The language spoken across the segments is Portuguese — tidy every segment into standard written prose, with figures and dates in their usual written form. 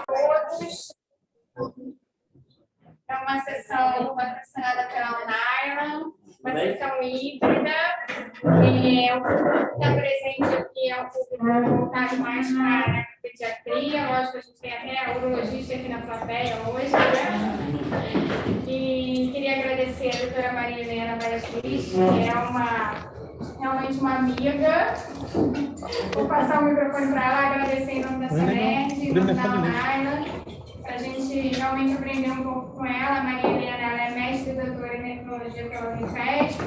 Todos. É uma sessão patrocinada pela Nylon, uma sessão híbrida. O público que está presente aqui é um público voltado mais para a pediatria. Lógico, a gente tem até a urologista aqui na plateia hoje, né? E queria agradecer a doutora Maria Helena Baixis, que é realmente uma amiga. Vou passar o microfone para ela, agradecer em nome da SENERD, em nome da Nylon, para a gente realmente aprender um pouco com ela. A Maria Helena ela é mestre e doutora em tecnologia pela Unifesp,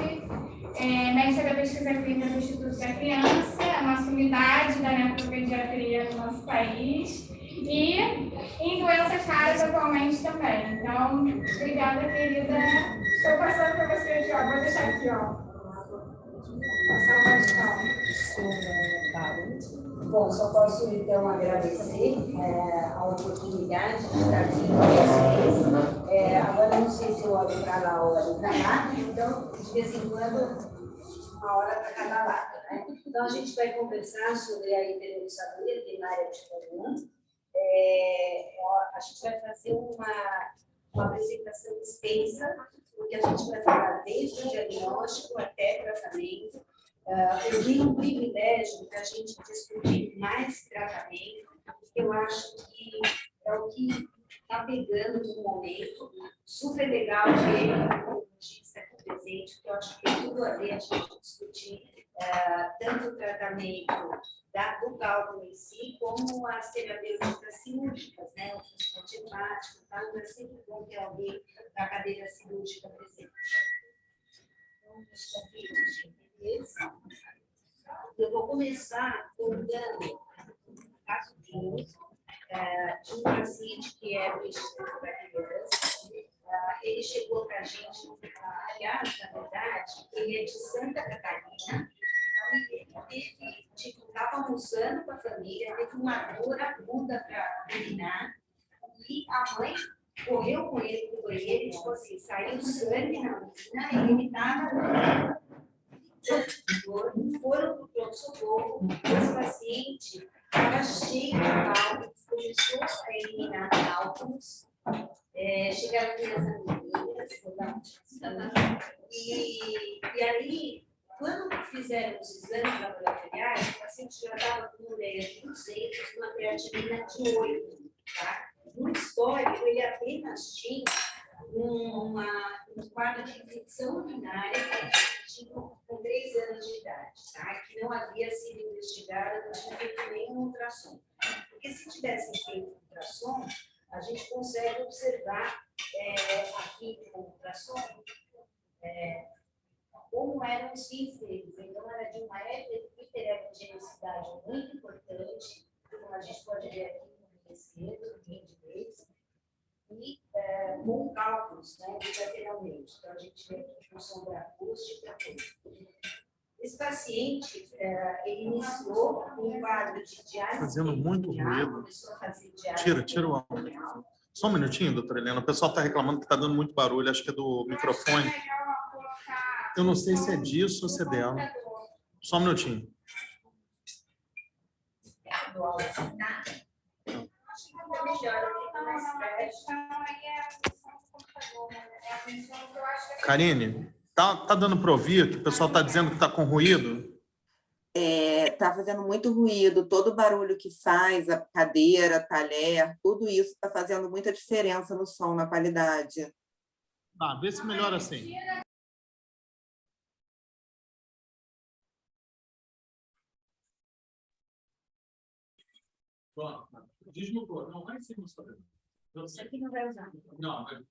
mestre da pesquisa clínica do Instituto da Criança, a nossa unidade da nefropediatria no nosso país, e em doenças raras atualmente também. Então, obrigada, querida. Estou passando para você aqui, ó. Vou deixar aqui, ó. Passar o bastão. Bom, só posso então agradecer a oportunidade de estar aqui com vocês. Agora não sei se eu olho para lá ou olho para lá, então de vez em quando uma hora para cada lado, né? Então a gente vai conversar sobre a hiperuricemia primária de comum. A gente vai fazer uma apresentação extensa, porque a gente vai falar desde o diagnóstico até tratamento. Eu vi um privilégio para a gente discutir mais tratamento, porque eu acho que é o que está pegando no momento. Super legal ver o oncologista aqui presente, que eu acho que tem tudo a ver a gente discutir tanto o tratamento do cálculo em si, como as terapêuticas cirúrgicas, né? O transplante hepático, tá? Então é sempre bom ter alguém da cadeira cirúrgica presente. Então, deixa eu ver, eu vou começar contando um caso clínico de um paciente que é do Instituto da Criança. Ele chegou para a gente, aliás, na verdade, ele é de Santa Catarina, e ele estava almoçando com a família, teve uma dor aguda para urinar, e a mãe correu com ele para o banheiro e, tipo assim, saiu sangue na urina e ele estava foram para o pronto-socorro, esse paciente estava cheio de cálculos, começou a eliminar cálculos, chegaram minhas amigas, e aí, quando fizeram os exames laboratoriais, o paciente já estava com ureia de 200, uma creatinina de 8, tá? No histórico, ele apenas tinha um quadro de infecção urinária com 3 anos de idade, tá? Que não havia sido investigada, não tinha feito nenhum ultrassom. Porque se tivesse feito ultrassom, a gente consegue observar aqui com o ultrassom como eram os fins deles. Então, era de uma hiperepigenicidade muito importante, como a gente pode ver aqui no esquerdo, no índice deles, e com cálculos, né, bilateralmente. Então, a gente vê aqui com sombra acústica. Esse paciente, ele iniciou um quadro de diálise. Fazendo muito ruído. Tira o áudio. Só um minutinho, doutora Helena. O pessoal está reclamando que está dando muito barulho. Acho que é do microfone. Eu não sei se é disso ou se é dela. Só um minutinho. Karine, tá dando para ouvir que o pessoal está dizendo que está com ruído? Está fazendo muito ruído, todo o barulho que faz, a cadeira, talher, tudo isso está fazendo muita diferença no som, na qualidade. Tá, vê se melhora assim. Pronto, desmutou. Não vai ser no seu. Isso aqui não vai usar. Não, vai.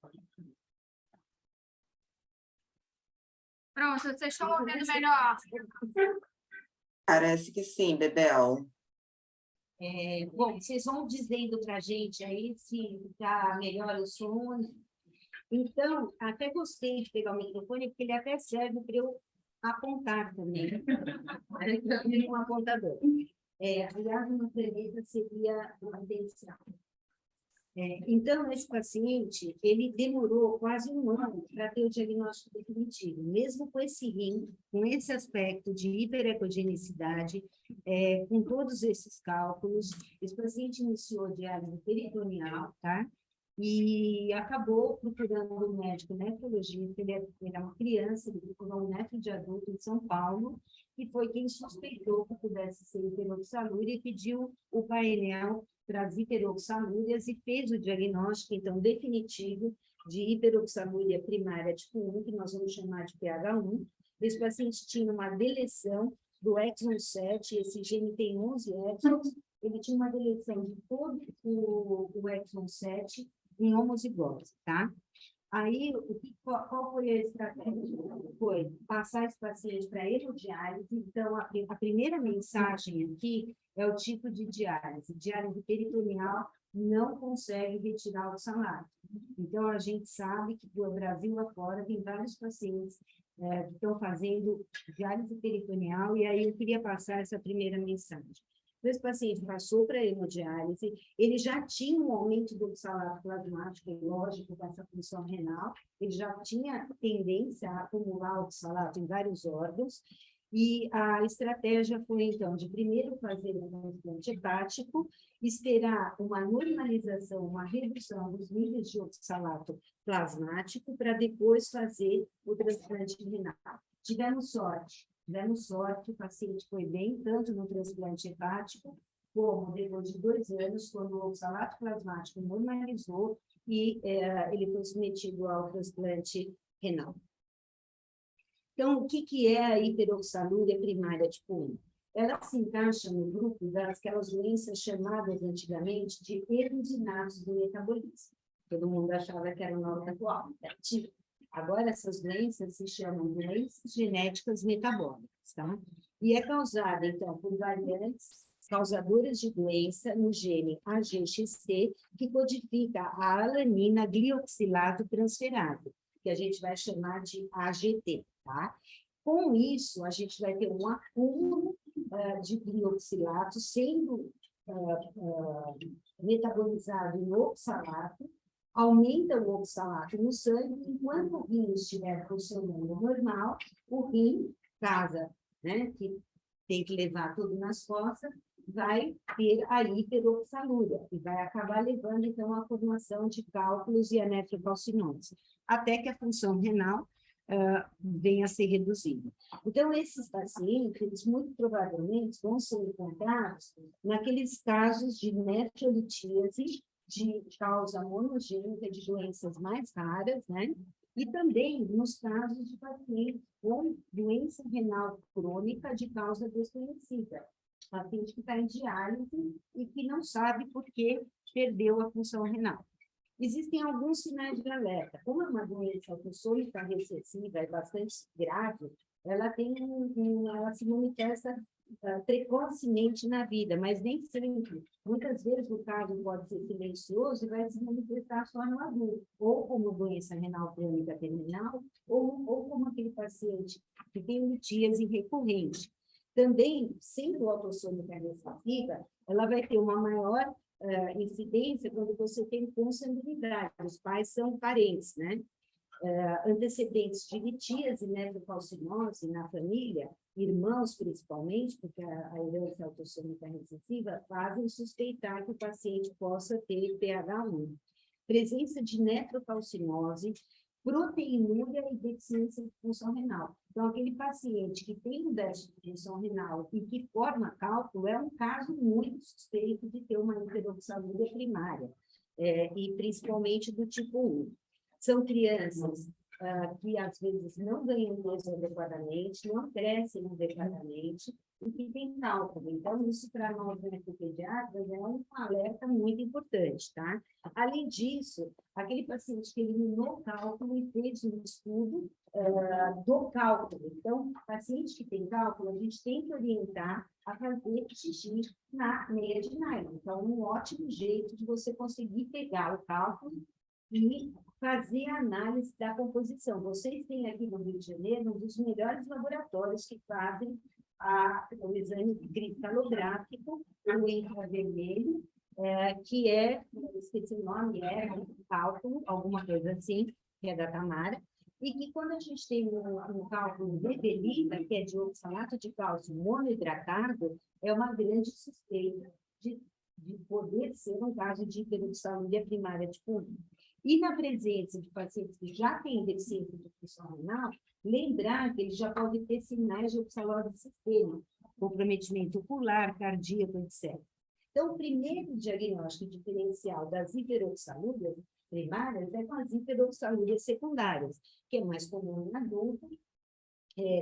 Pronto, vocês estão ouvindo melhor. Parece que sim, Bebel. Bom, vocês vão dizendo para a gente aí se está melhor o som. Então, até gostei de pegar o microfone, porque ele até serve para eu apontar também. Um apontador. Aliás, uma premissa seria uma atenção. Então, esse paciente, ele demorou quase 1 ano para ter o diagnóstico definitivo, mesmo com esse rim, com esse aspecto de hiperecogenicidade, com todos esses cálculos, esse paciente iniciou diálise peritoneal, tá? E acabou procurando um médico nefrologista, ele era uma criança, ele procurou um nefro de adulto em São Paulo, que foi quem suspeitou que pudesse ser hiperoxalúria e pediu o painel para as hiperoxalúrias e fez o diagnóstico, então, definitivo de hiperoxalúria primária tipo 1, que nós vamos chamar de PH1. Esse paciente tinha uma deleção do exon 7, esse gene tem 11 exons, ele tinha uma deleção de todo o exon 7 em homozigose, tá? Aí, qual foi a estratégia? Foi passar esse paciente para hemodiálise. Então, a primeira mensagem aqui é o tipo de diálise. Diálise peritoneal não consegue retirar o oxalato. Então, a gente sabe que do Brasil afora tem vários pacientes que estão fazendo diálise peritoneal, e aí eu queria passar essa primeira mensagem. Esse paciente passou para a hemodiálise, ele já tinha um aumento do oxalato plasmático, lógico, com essa função renal, ele já tinha tendência a acumular oxalato em vários órgãos, e a estratégia foi, então, de primeiro fazer um transplante hepático, esperar uma normalização, uma redução dos níveis de oxalato plasmático, para depois fazer o transplante renal. Tivemos sorte, o paciente foi bem, tanto no transplante hepático, como depois de 2 anos, quando o oxalato plasmático normalizou e ele foi submetido ao transplante renal. Então, o que é a hiperoxalúria primária tipo 1? Ela se encaixa no grupo daquelas doenças chamadas antigamente de erros inatos do metabolismo. Todo mundo achava que era o nome atual, ativo. Agora, essas doenças se chamam doenças genéticas metabólicas, tá? E é causada, então, por variantes causadoras de doença no gene AGXT, que codifica a alanina glioxilato transferado, que a gente vai chamar de AGT, tá? Com isso, a gente vai ter um acúmulo de glioxilato sendo metabolizado em oxalato, aumenta o oxalato no sangue, enquanto o rim estiver funcionando normal, o rim, casa, né, que tem que levar tudo nas costas, vai ter a hiperoxalúria, e vai acabar levando, então, à formação de cálculos e a nefrocalcinose, até que a função renal venha a ser reduzida. Então, esses pacientes, muito provavelmente, vão ser encontrados naqueles casos de nefrolitíase, de causa monogênica, de doenças mais raras, né? E também nos casos de pacientes com doença renal crônica de causa desconhecida. Paciente que está em diálise e que não sabe por que perdeu a função renal. Existem alguns sinais de alerta. Como é uma doença autossômica recessiva, é bastante grave, ela se manifesta precocemente na vida, mas nem sempre. Muitas vezes o caso pode ser silencioso e vai se manifestar só no adulto, ou como doença renal crônica terminal, ou como aquele paciente que tem litíase recorrente. Também, sendo autossômica recessiva, ela vai ter uma maior incidência quando você tem consanguinidade, os pais são parentes, né? Antecedentes de litíase, nefrocalcinose na família, irmãos principalmente, porque a herança autossômica recessiva fazem suspeitar que o paciente possa ter PH1. Presença de nefrocalcinose, proteinúria e deficiência de função renal. Então, aquele paciente que tem um déficit de função renal e que forma cálculo é um caso muito suspeito de ter uma hiperoxalúria primária, e principalmente do tipo 1. São crianças que, às vezes, não ganham peso adequadamente, não crescem adequadamente e que têm cálculo. Então, isso, para nós, nefropediatras, é um alerta muito importante, tá? Além disso, aquele paciente que eliminou o cálculo e fez um estudo do cálculo. Então, paciente que tem cálculo, a gente tem que orientar a fazer xixi na meia de nylon. Então, um ótimo jeito de você conseguir pegar o cálculo e fazer a análise da composição. Vocês têm aqui no Rio de Janeiro um dos melhores laboratórios que fazem o exame cristalográfico, o infravermelho, que é esqueci o nome, é cálculo, alguma coisa assim, que é da Tamara, e que quando a gente tem um cálculo de Belita, que é de oxalato de cálcio monohidratado, é uma grande suspeita de poder ser um caso de hiperoxaluria primária tipo 1. E na presença de pacientes que já têm deficiência de função renal, lembrar que ele já pode ter sinais de oxalose sistêmica, comprometimento ocular, cardíaco, etc. Então, o primeiro diagnóstico diferencial das hiperoxalúrias primárias é com as hiperoxalúrias secundárias, que é mais comum em adulto,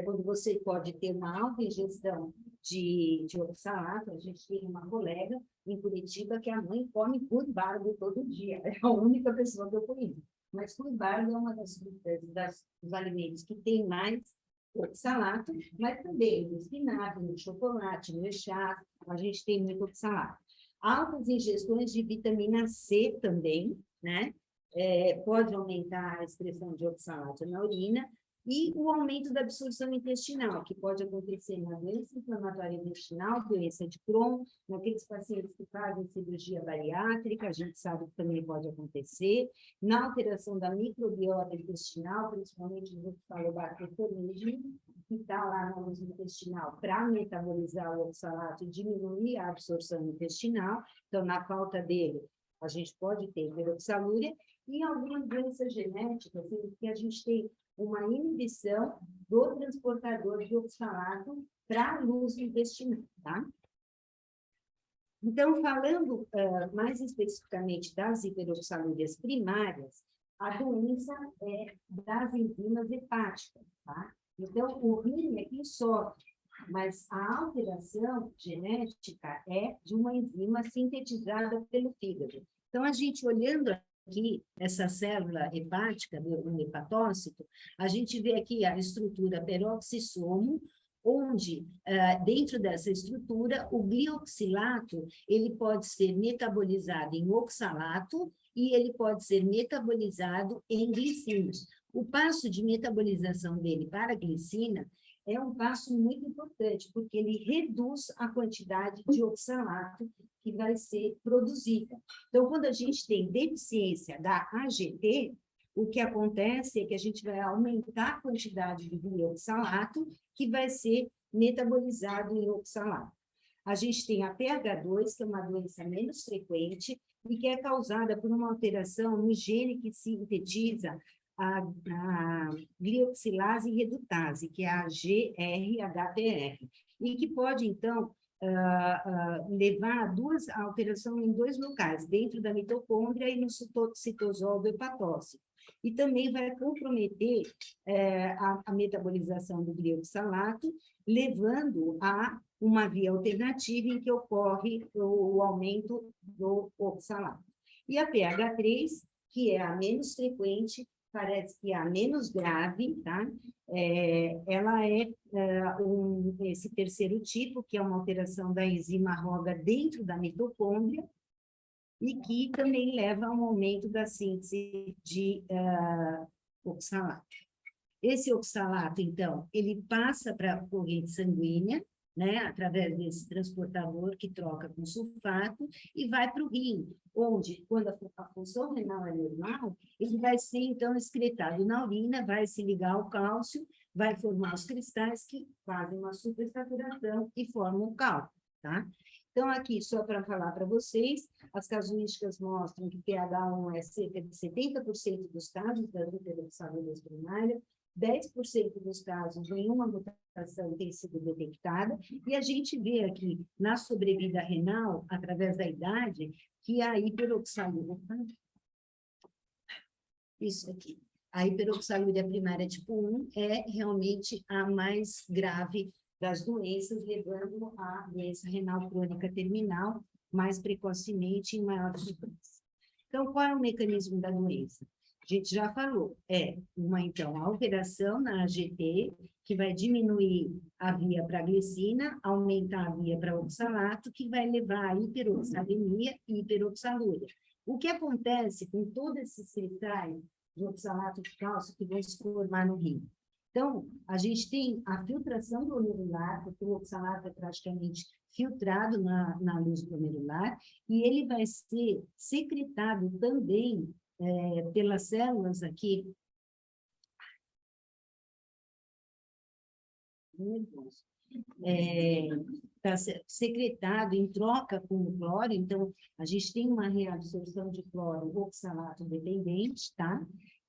quando você pode ter uma alta ingestão de oxalato. A gente tem uma colega em Curitiba que a mãe come curvardo todo dia, é a única pessoa que eu conheço. Mas curvardo é uma dos alimentos que tem mais oxalato, mas também no espinafre, no chocolate, no chá, a gente tem muito oxalato. Altas ingestões de vitamina C também, né? Pode aumentar a excreção de oxalato na urina, e o aumento da absorção intestinal, que pode acontecer na doença inflamatória intestinal, doença de Crohn, naqueles pacientes que fazem cirurgia bariátrica, a gente sabe que também pode acontecer, na alteração da microbiota intestinal, principalmente no Faecalibacter purusei, que está lá no ânus intestinal para metabolizar o oxalato e diminuir a absorção intestinal. Então, na falta dele, a gente pode ter hiperoxalúria, e em algumas doenças genéticas, que a gente tem uma inibição do transportador de oxalato para a luz intestinal, tá? Então, falando mais especificamente das hiperoxalúrias primárias, a doença é das enzimas hepáticas, tá? Então, o rim é quem sofre, mas a alteração genética é de uma enzima sintetizada pelo fígado. Então, a gente olhando aqui essa célula hepática do hepatócito, a gente vê aqui a estrutura peroxisomo, onde, dentro dessa estrutura, o glioxilato, ele pode ser metabolizado em oxalato e ele pode ser metabolizado em glicina. O passo de metabolização dele para a glicina é um passo muito importante, porque ele reduz a quantidade de oxalato que vai ser produzida. Então, quando a gente tem deficiência da AGT, o que acontece é que a gente vai aumentar a quantidade de glioxalato que vai ser metabolizado em oxalato. A gente tem a PH2, que é uma doença menos frequente e que é causada por uma alteração no gene que sintetiza a glioxilase redutase, que é a GRHPR, e que pode, então, levar a duas alterações em dois locais, dentro da mitocôndria e no citosol do hepatócito. E também vai comprometer a metabolização do glioxalato, levando a uma via alternativa em que ocorre o aumento do oxalato. E a pH3, que é a menos frequente, parece que é a menos grave, tá? Ela é esse terceiro tipo, que é uma alteração da enzima ROGA dentro da mitocôndria, e que também leva a um aumento da síntese de oxalato. Esse oxalato, então, ele passa para a corrente sanguínea, né, através desse transportador que troca com sulfato, e vai para o rim, onde, quando a função renal é normal, ele vai ser, então, excretado na urina, vai se ligar ao cálcio, vai formar os cristais que fazem uma supersaturação e formam o cálcio, tá? Então, aqui, só para falar para vocês, as casuísticas mostram que pH1 é cerca de 70% dos casos das hiperoxalúrias primárias, 10% dos casos, nenhuma mutação tem sido detectada, e a gente vê aqui, na sobrevida renal, através da idade, que a hiperoxalúria... Isso aqui. A hiperoxalúria primária tipo 1 é realmente a mais grave das doenças, levando à doença renal crônica terminal mais precocemente e em maior frequência. Então, qual é o mecanismo da doença? A gente já falou, então, a alteração na AGT, que vai diminuir a via para a glicina, aumentar a via para o oxalato, que vai levar à hiperoxalemia e hiperoxalúria. O que acontece com todos esses cristais de oxalato de cálcio que vão se formar no rim? Então, a gente tem a filtração glomerular, porque o oxalato é praticamente filtrado na luz glomerular, e ele vai ser secretado também pelas células aqui. Está secretado em troca com o cloro, então a gente tem uma reabsorção de cloro oxalato dependente, tá?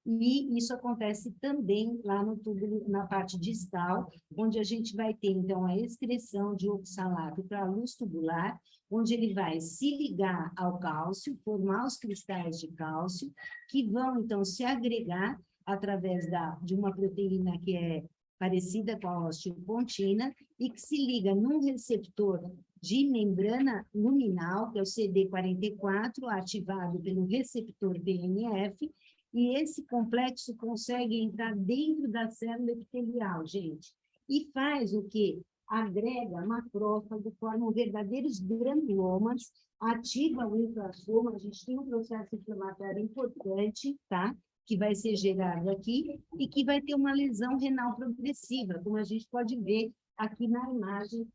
E isso acontece também lá no túbulo, na parte distal, onde a gente vai ter, então, a excreção de oxalato para a luz tubular, onde ele vai se ligar ao cálcio, formar os cristais de cálcio, que vão, então, se agregar através de uma proteína que é parecida com a osteopontina, e que se liga num receptor de membrana luminal, que é o CD44, ativado pelo receptor BNF, e esse complexo consegue entrar dentro da célula epitelial, gente, e faz o quê? Agrega macrófago, formam verdadeiros granulomas, ativa o infrassoma, a gente tem um processo inflamatório importante, tá? Que vai ser gerado aqui e que vai ter uma lesão renal progressiva, como a gente pode ver aqui na imagem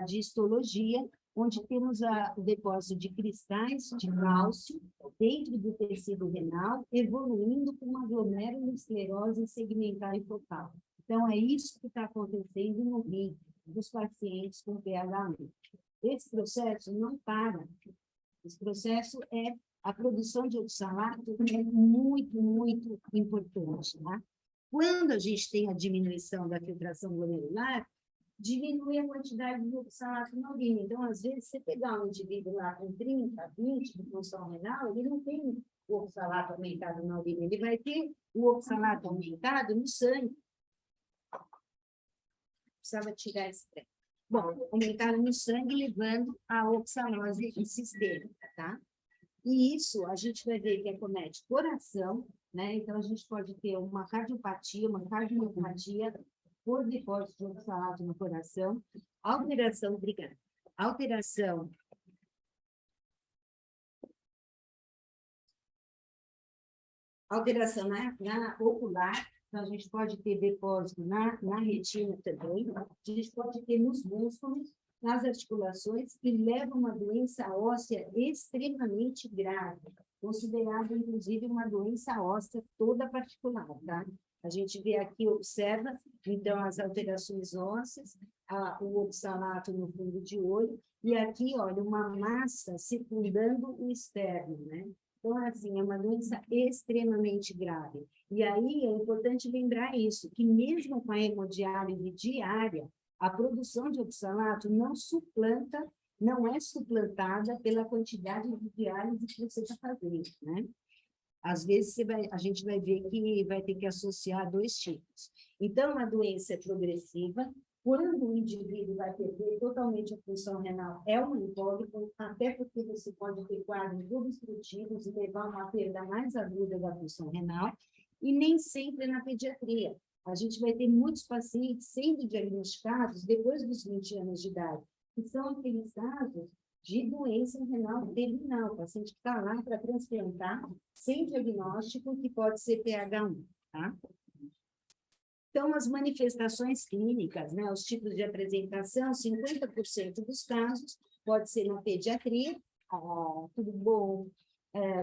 de histologia, onde temos o depósito de cristais de cálcio dentro do tecido renal, evoluindo com uma glomerulosclerose segmentar e focal. Então, é isso que está acontecendo no rim dos pacientes com pH1. Esse processo não para. Esse processo a produção de oxalato é muito, muito importante, tá? Quando a gente tem a diminuição da filtração glomerular, diminui a quantidade de oxalato na urina. Então, às vezes, você pegar um indivíduo lá com 30, 20 de função renal, ele não tem o oxalato aumentado na urina, ele vai ter o oxalato aumentado no sangue. Precisava tirar esse treco. Bom, aumentaram no sangue, levando a oxalose sistêmica, tá? E isso a gente vai ver que acomete coração, né? Então, a gente pode ter uma cardiopatia, uma cardiomiopatia por depósito de oxalato no coração, alteração na ocular, então a gente pode ter depósito na retina também, a gente pode ter nos músculos, nas articulações, que leva a uma doença óssea extremamente grave, considerada, inclusive, uma doença óssea toda particular, tá? A gente vê aqui, observa, então, as alterações ósseas, o oxalato no fundo de olho, e aqui, olha, uma massa circundando o externo, né? Então, assim, é uma doença extremamente grave. E aí, é importante lembrar isso, que mesmo com a hemodiálise diária, a produção de oxalato não é suplantada pela quantidade de diálise que você está fazendo, né? Às vezes, a gente vai ver que vai ter que associar dois tipos. Então, a doença é progressiva. Quando o indivíduo vai perder totalmente a função renal, é um incógnito, até porque você pode ter quadros obstrutivos e levar a uma perda mais aguda da função renal, e nem sempre na pediatria. A gente vai ter muitos pacientes sendo diagnosticados depois dos 20 anos de idade, que são aqueles casos de doença renal terminal, o paciente que está lá para transplantar, sem diagnóstico, que pode ser pH1, tá? Então, as manifestações clínicas, né, os tipos de apresentação, 50% dos casos pode ser na pediatria, tudo bom,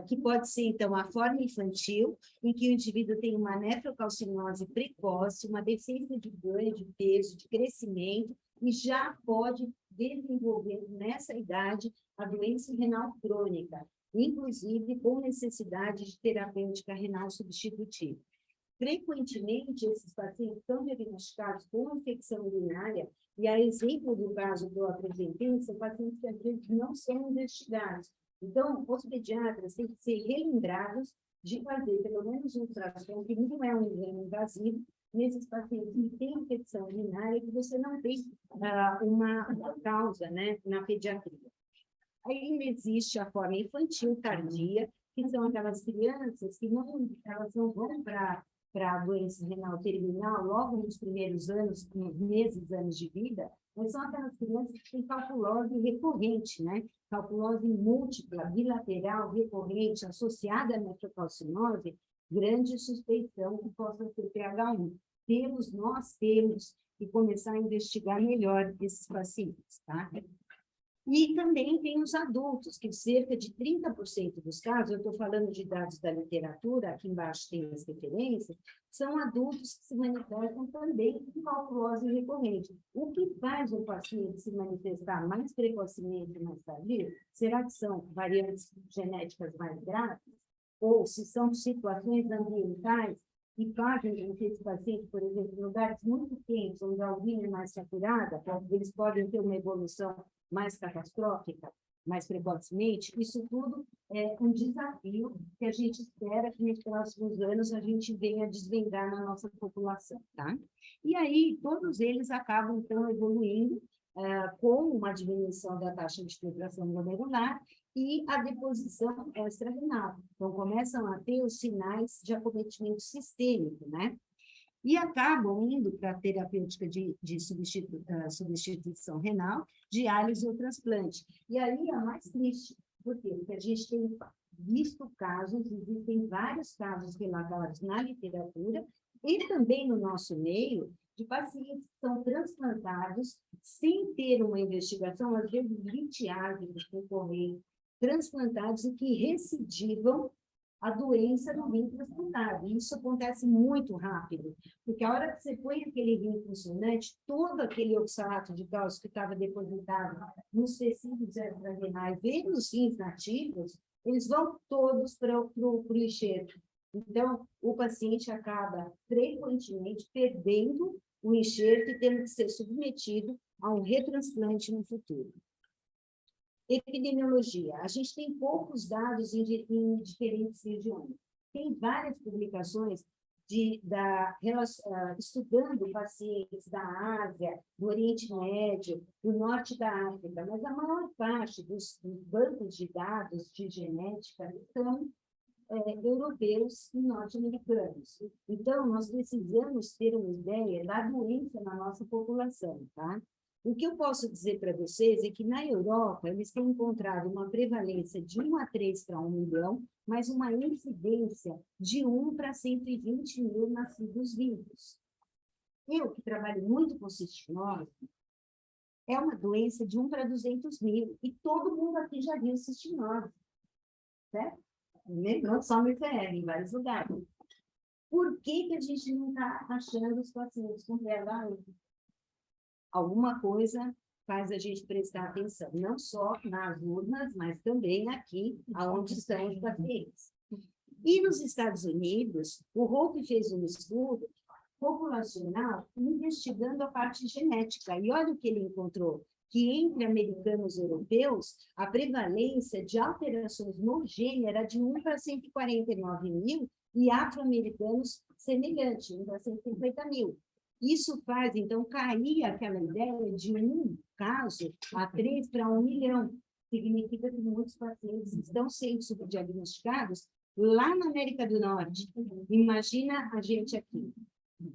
que pode ser, então, a forma infantil, em que o indivíduo tem uma nefrocalcinose precoce, uma deficiência de ganho de peso, de crescimento, e já pode desenvolver, nessa idade, a doença renal crônica, inclusive com necessidade de terapêutica renal substitutiva. Frequentemente, esses pacientes são diagnosticados com infecção urinária, e a exemplo do caso que eu apresentei, são pacientes que às vezes não são investigados. Então, os pediatras têm que ser relembrados de fazer pelo menos um ultrassom, que não é um exame invasivo, nesses pacientes que têm infecção urinária, que você não tem uma causa, né, na pediatria. Ainda existe a forma infantil tardia, que são aquelas crianças que elas não vão para a doença renal terminal logo nos primeiros anos, anos de vida, mas são aquelas crianças que têm calculose recorrente, né? Calculose múltipla, bilateral, recorrente, associada à nefrocalcinose, grande suspeição que possa ser pH1. nós temos que começar a investigar melhor esses pacientes, tá? E também tem os adultos, que cerca de 30% dos casos, eu estou falando de dados da literatura, aqui embaixo tem as referências, são adultos que se manifestam também com calculose recorrente. O que faz o paciente se manifestar mais precocemente e mais tardio? Será que são variantes genéticas mais graves? Ou se são situações ambientais que fazem com que esse paciente, por exemplo, em lugares muito quentes, onde a urina é mais saturada, eles podem ter uma evolução mais catastrófica, mais precocemente? Isso tudo é um desafio que a gente espera que nos próximos anos a gente venha desvendar na nossa população, tá? E aí, todos eles acabam, então, evoluindo com uma diminuição da taxa de filtração glomerular e a deposição extrarenal. Então, começam a ter os sinais de acometimento sistêmico, né? E acabam indo para a terapêutica de substituição renal, diálise ou transplante. E aí é mais triste. Por quê? Porque a gente tem visto casos, existem vários casos relatados na literatura e também no nosso meio, de pacientes que são transplantados sem ter uma investigação, às vezes litiados por correr, transplantados e que recidivam a doença no rim transplantado. E isso acontece muito rápido, porque a hora que você põe aquele rim funcionante, todo aquele oxalato de cálcio que estava depositado nos tecidos extrarenais e nos rins nativos, eles vão todos para o enxerto. Então, o paciente acaba frequentemente perdendo o enxerto e tendo que ser submetido a um retransplante no futuro. Epidemiologia. A gente tem poucos dados em diferentes regiões. Tem várias publicações estudando pacientes da Ásia, do Oriente Médio, do Norte da África, mas a maior parte dos bancos de dados de genética são europeus e norte-americanos. Então, nós precisamos ter uma ideia da doença na nossa população, tá? O que eu posso dizer para vocês é que na Europa eles têm encontrado uma prevalência de 1 a 3 para 1 milhão, mas uma incidência de 1 para 120 mil nascidos vivos. Eu, que trabalho muito com cistinose, é uma doença de 1 para 200 mil, e todo mundo aqui já viu cistinose, certo? Não só no IPR, em vários lugares. Por que a gente não está achando os pacientes com PH? Alguma coisa faz a gente prestar atenção, não só nas urnas, mas também aqui, onde estão os pacientes. E nos Estados Unidos, o Hope fez um estudo populacional investigando a parte genética, e olha o que ele encontrou, que entre americanos e europeus, a prevalência de alterações no gene era de 1 para 149 mil, e afro-americanos semelhante, 1 para 150 mil. Isso faz, então, cair aquela ideia de um caso a 3 para 1 milhão. Significa que muitos pacientes estão sendo subdiagnosticados lá na América do Norte. Imagina a gente aqui.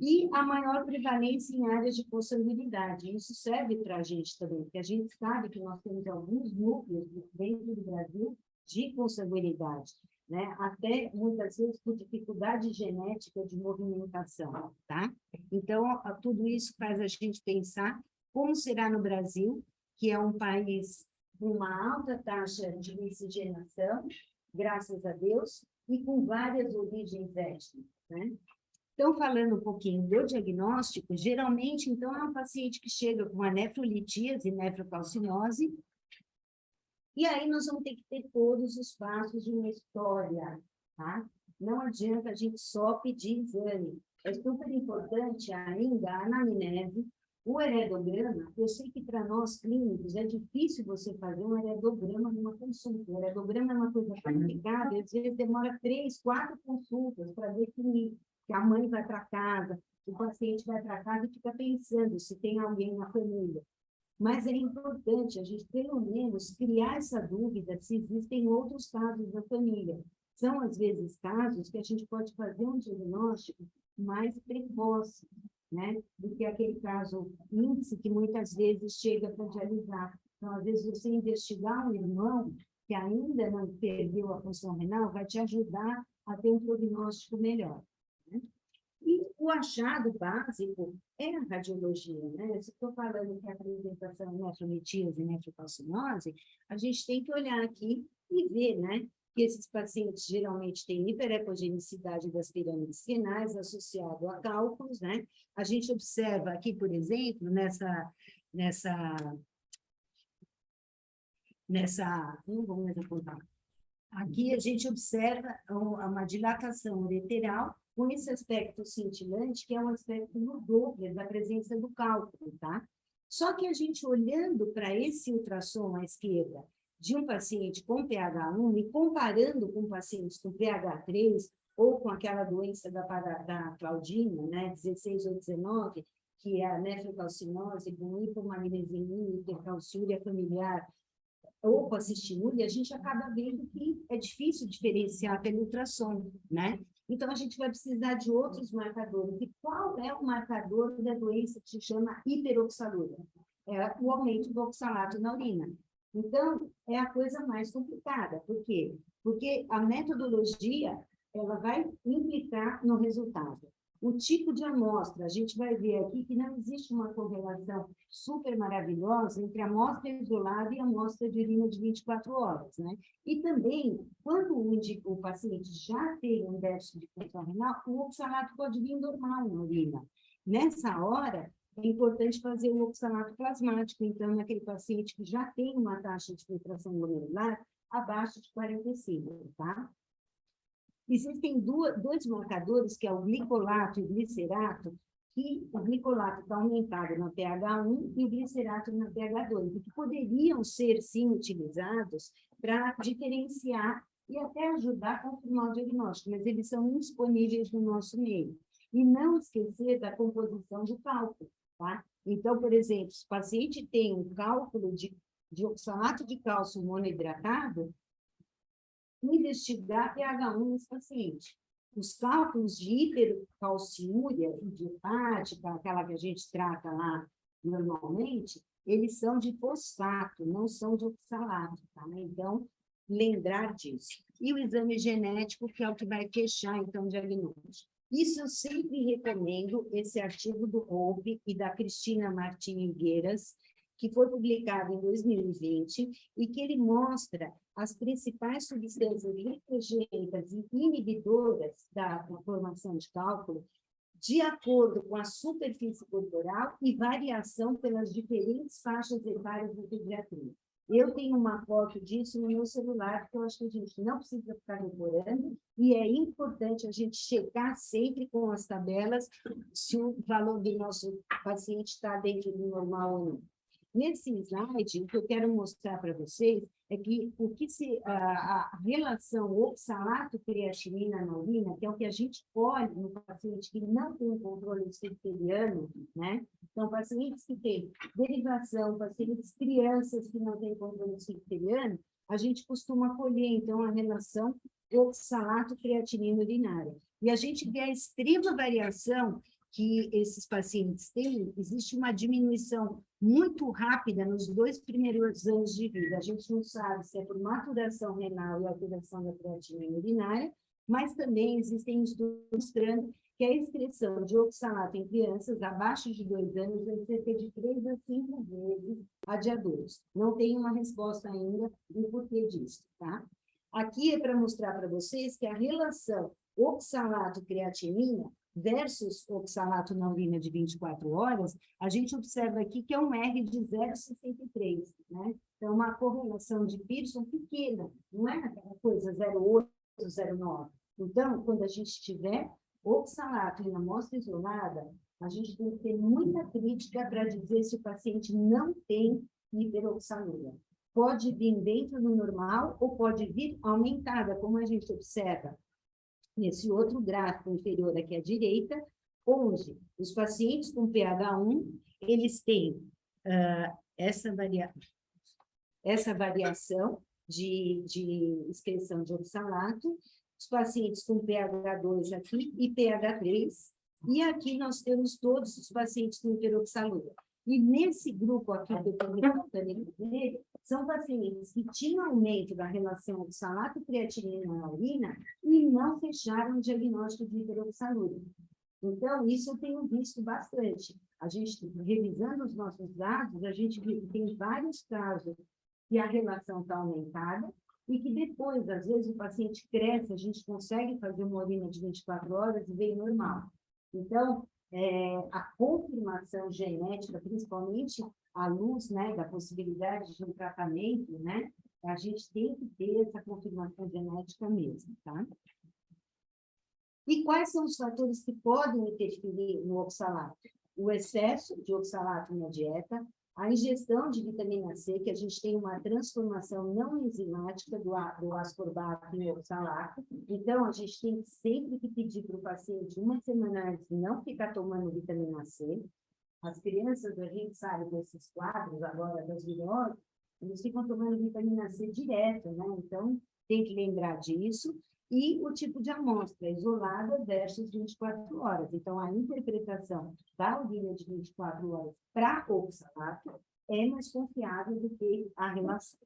E a maior prevalência em áreas de consanguinidade. Isso serve para a gente também, porque a gente sabe que nós temos alguns núcleos dentro do Brasil de consanguinidade, né? Até muitas vezes por dificuldade genética de movimentação, tá? Então, tudo isso faz a gente pensar como será no Brasil, que é um país com uma alta taxa de miscigenação, graças a Deus, e com várias origens étnicas, né? Então, falando um pouquinho do diagnóstico, geralmente, então, é um paciente que chega com a nefrolitíase, nefrocalcinose, e aí nós vamos ter que ter todos os passos de uma história, tá? Não adianta a gente só pedir exame. É super importante ainda a anamnese, o heredograma. Eu sei que para nós clínicos é difícil você fazer um heredograma numa consulta. O heredograma é uma coisa complicada, e às vezes demora 3, 4 consultas para definir que a mãe vai para casa, o paciente vai para casa e fica pensando se tem alguém na família. Mas é importante a gente, pelo menos, criar essa dúvida se existem outros casos da família. São, às vezes, casos que a gente pode fazer um diagnóstico mais precoce, né? Do que aquele caso índice que muitas vezes chega para dialisar. Então, às vezes, você investigar um irmão que ainda não perdeu a função renal vai te ajudar a ter um prognóstico melhor, né? E o achado básico é a radiologia, né? Se estou falando que a apresentação é nefrometíase e nefrocalcinose, a gente tem que olhar aqui e ver, né? Que esses pacientes geralmente têm hiperecogenicidade das pirâmides renais associado a cálculos, né? A gente observa aqui, por exemplo, não vou mais apontar. Aqui a gente observa uma dilatação ureteral com esse aspecto cintilante, que é um aspecto no Doppler da presença do cálculo, tá? Só que a gente olhando para esse ultrassom à esquerda de um paciente com pH1 e comparando com pacientes com pH3 ou com aquela doença da Claudina, né, 16 ou 19, que é a nefrocalcinose com hipomagnesemia, hipercalciúria familiar, ou com a cistinúria, a gente acaba vendo que é difícil diferenciar pelo ultrassom, né? Então, a gente vai precisar de outros marcadores. E qual é o marcador da doença que se chama hiperoxalúria? É o aumento do oxalato na urina. Então, é a coisa mais complicada. Por quê? Porque a metodologia, ela vai implicar no resultado. O tipo de amostra, a gente vai ver aqui que não existe uma correlação super maravilhosa entre a amostra isolada e a amostra de urina de 24 horas, né? E também, quando o paciente já tem um déficit de função renal, o oxalato pode vir normal na urina. Nessa hora, é importante fazer o oxalato plasmático, então, naquele paciente que já tem uma taxa de filtração glomerular abaixo de 45, tá? Existem dois marcadores, que é o glicolato e o glicerato, que o glicolato está aumentado na pH1 e o glicerato na pH2, que poderiam ser, sim, utilizados para diferenciar e até ajudar a confirmar o diagnóstico, mas eles são indisponíveis no nosso meio. E não esquecer da composição do cálculo, tá? Então, por exemplo, se o paciente tem um cálculo de oxalato de cálcio monohidratado, investigar pH1 nesse paciente. Os cálculos de hipercalciúria idiopática, aquela que a gente trata lá normalmente, eles são de fosfato, não são de oxalato, tá? Então, lembrar disso. E o exame genético, que é o que vai fechar, então, o diagnóstico. Isso eu sempre recomendo, esse artigo do Hope e da Cristina Martins Higueras, que foi publicado em 2020, e que ele mostra as principais substâncias lipogênicas e inibidoras da formação de cálculo, de acordo com a superfície corporal e variação pelas diferentes faixas etárias da pediatria. Eu tenho uma foto disso no meu celular, porque eu acho que a gente não precisa ficar decorando, e é importante a gente checar sempre com as tabelas se o valor do nosso paciente está dentro do normal ou não. Nesse slide, o que eu quero mostrar para vocês é que a relação oxalato-creatinina na urina, que é o que a gente olha no paciente que não tem controle estriteriano, né? Então, pacientes que têm derivação, pacientes crianças que não têm controle estriteriano, a gente costuma colher, então, a relação oxalato-creatinina urinária. E a gente vê a extrema variação que esses pacientes têm, existe uma diminuição muito rápida nos 2 primeiros anos de vida. A gente não sabe se é por maturação renal e alteração da creatinina urinária, mas também existem estudos mostrando que a excreção de oxalato em crianças abaixo de 2 anos é cerca de 3 a 5 vezes a de adultos. Não tem uma resposta ainda do porquê disso, tá? Aqui é para mostrar para vocês que a relação oxalato-creatinina versus oxalato na urina de 24 horas, a gente observa aqui que é um R de 0,63, né? Então, uma correlação de Pearson pequena, não é aquela coisa 0,8, 0,9. Então, quando a gente tiver oxalato em amostra isolada, a gente tem que ter muita crítica para dizer se o paciente não tem hiperoxalúria. Pode vir dentro do normal ou pode vir aumentada, como a gente observa nesse outro gráfico inferior aqui à direita, onde os pacientes com pH1, eles têm essa variação de excreção de oxalato, os pacientes com pH2 aqui e pH3, e aqui nós temos todos os pacientes com hiperoxalúria. E nesse grupo aqui que eu estou reportando nele, são pacientes que tinham aumento da relação oxalato-creatinina na urina e não fecharam o diagnóstico de hiperoxalúria. Então, isso eu tenho visto bastante. A gente, revisando os nossos dados, a gente vê que tem vários casos que a relação está aumentada e que depois, às vezes, o paciente cresce, a gente consegue fazer uma urina de 24 horas e vem normal. Então, a confirmação genética, principalmente à luz, né, da possibilidade de um tratamento, né, a gente tem que ter essa confirmação genética mesmo, tá? E quais são os fatores que podem interferir no oxalato? O excesso de oxalato na dieta, a ingestão de vitamina C, que a gente tem uma transformação não enzimática do ascorbato em oxalato. Então, a gente tem sempre que pedir para o paciente, uma semana antes, não ficar tomando vitamina C. As crianças, a gente sabe desses quadros agora das viroses, eles ficam tomando vitamina C direto, né? Então, tem que lembrar disso. E o tipo de amostra, isolada versus 24 horas. Então, a interpretação da urina de 24 horas para oxalato é mais confiável do que a relação.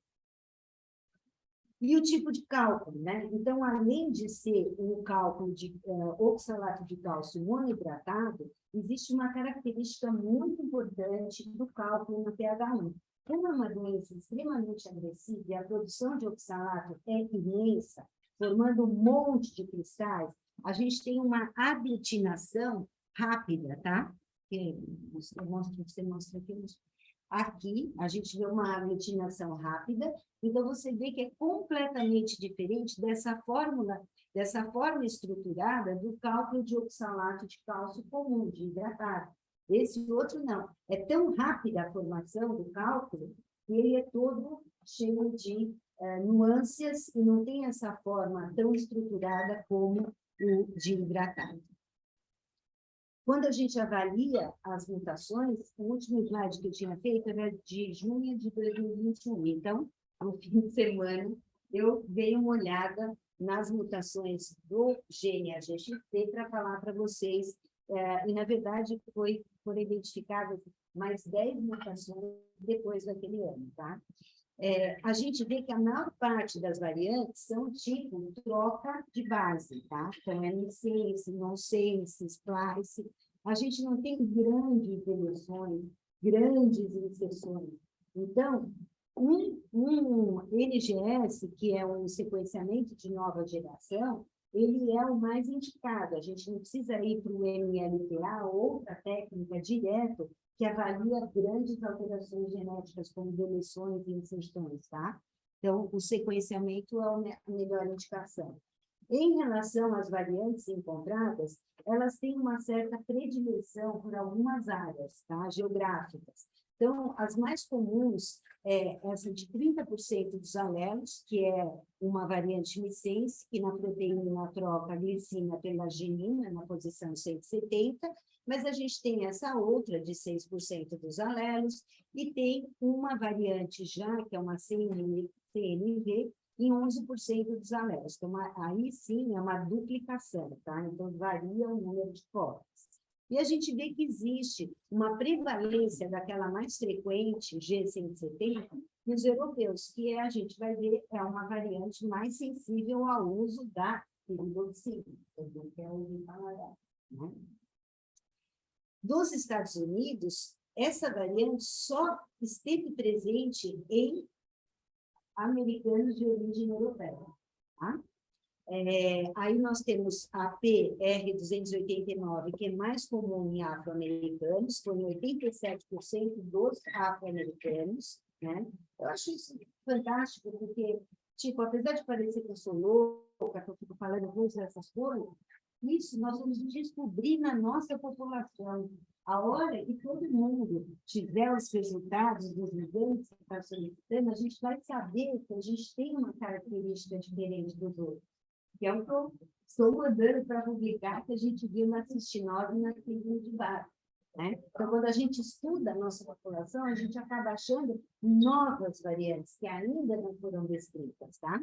E o tipo de cálculo, né? Então, além de ser um cálculo de oxalato de cálcio monohidratado, existe uma característica muito importante do cálculo no pH1. Como é uma doença extremamente agressiva e a produção de oxalato é imensa, formando um monte de cristais, a gente tem uma aglutinação rápida, tá? Você mostra aqui. Aqui, a gente vê uma aglutinação rápida, então você vê que é completamente diferente dessa forma estruturada do cálculo de oxalato de cálcio comum, de hidratado. Esse outro não. É tão rápida a formação do cálculo que ele é todo cheio de nuances e não tem essa forma tão estruturada como o de hidratado. Quando a gente avalia as mutações, o último slide que eu tinha feito era de junho de 2021. Então, no fim de semana, eu dei uma olhada nas mutações do gene AGXT para falar para vocês. E, na verdade, foram identificadas mais 10 mutações depois daquele ano, tá? A gente vê que a maior parte das variantes são tipo troca de base, tá? Então, é license, nonsense, splice. A gente não tem grandes deleções, grandes inserções. Então, um NGS, que é um sequenciamento de nova geração, ele é o mais indicado. A gente não precisa ir para o MLTA, outra técnica direto, que avalia grandes alterações genéticas, como deleções e inserções, tá? Então, o sequenciamento é a melhor indicação. Em relação às variantes encontradas, elas têm uma certa predileção por algumas áreas, tá? Geográficas. Então, as mais comuns é essa de 30% dos alelos, que é uma variante missense, que na proteína troca a glicina pela arginina, na posição 170, mas a gente tem essa outra de 6% dos alelos, e tem uma variante já, que é uma CNV, em 11% dos alelos. Então, aí sim é uma duplicação, tá? Então, varia o número de cópias. E a gente vê que existe uma prevalência daquela mais frequente, G170, nos europeus, que a gente vai ver é uma variante mais sensível ao uso da piridoxina, que é o amarelo, né? Dos Estados Unidos, essa variante só esteve presente em americanos de origem europeia, tá? Aí nós temos a PR289, que é mais comum em afro-americanos, foi em 87% dos afro-americanos, né? Eu acho isso fantástico, porque, tipo, apesar de parecer que eu sou louca, que eu fico falando todas essas coisas, isso nós vamos descobrir na nossa população. A hora que todo mundo tiver os resultados dos exames que está solicitando, a gente vai saber que a gente tem uma característica diferente dos outros, que é o que eu estou mandando para publicar, que a gente viu na Cistinose e na clínica de base, né? Então, quando a gente estuda a nossa população, a gente acaba achando novas variantes que ainda não foram descritas, tá?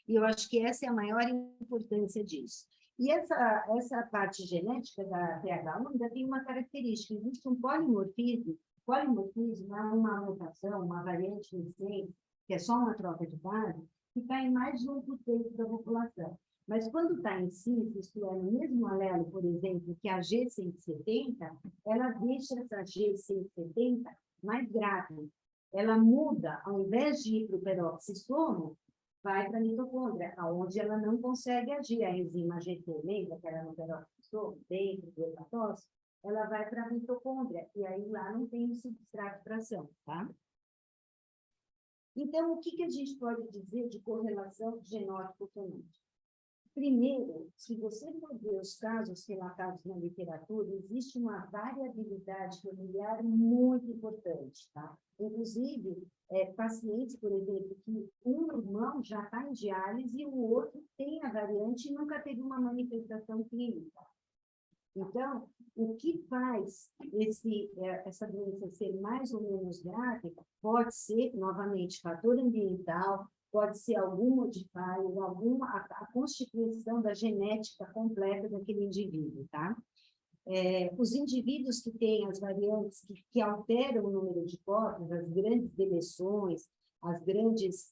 E eu acho que essa é a maior importância disso. E essa parte genética da PH1 ainda tem uma característica, existe um polimorfismo. Polimorfismo é uma mutação, uma variante recente, que é só uma troca de base, que está em mais de 1% da população. Mas quando está em cis, isto é, no mesmo alelo, por exemplo, que a G170, ela deixa essa G170 mais grave. Ela muda, ao invés de ir para o peroxisomo, vai para a mitocôndria, onde ela não consegue agir. A enzima GT, lembra que era no peroxisomo, dentro do hepatócito? Ela vai para a mitocôndria, e aí lá não tem o substrato para ação, tá? Então, o que a gente pode dizer de correlação genótipo-fonótipo? Primeiro, se você for ver os casos relatados na literatura, existe uma variabilidade familiar muito importante, tá? Inclusive, pacientes, por exemplo, que um irmão já está em diálise e o outro tem a variante e nunca teve uma manifestação clínica. Então, o que faz essa doença ser mais ou menos grave pode ser, novamente, fator ambiental, pode ser algum modifier, a constituição da genética completa daquele indivíduo, tá? Os indivíduos que têm as variantes que alteram o número de cópias, as grandes deleções, as grandes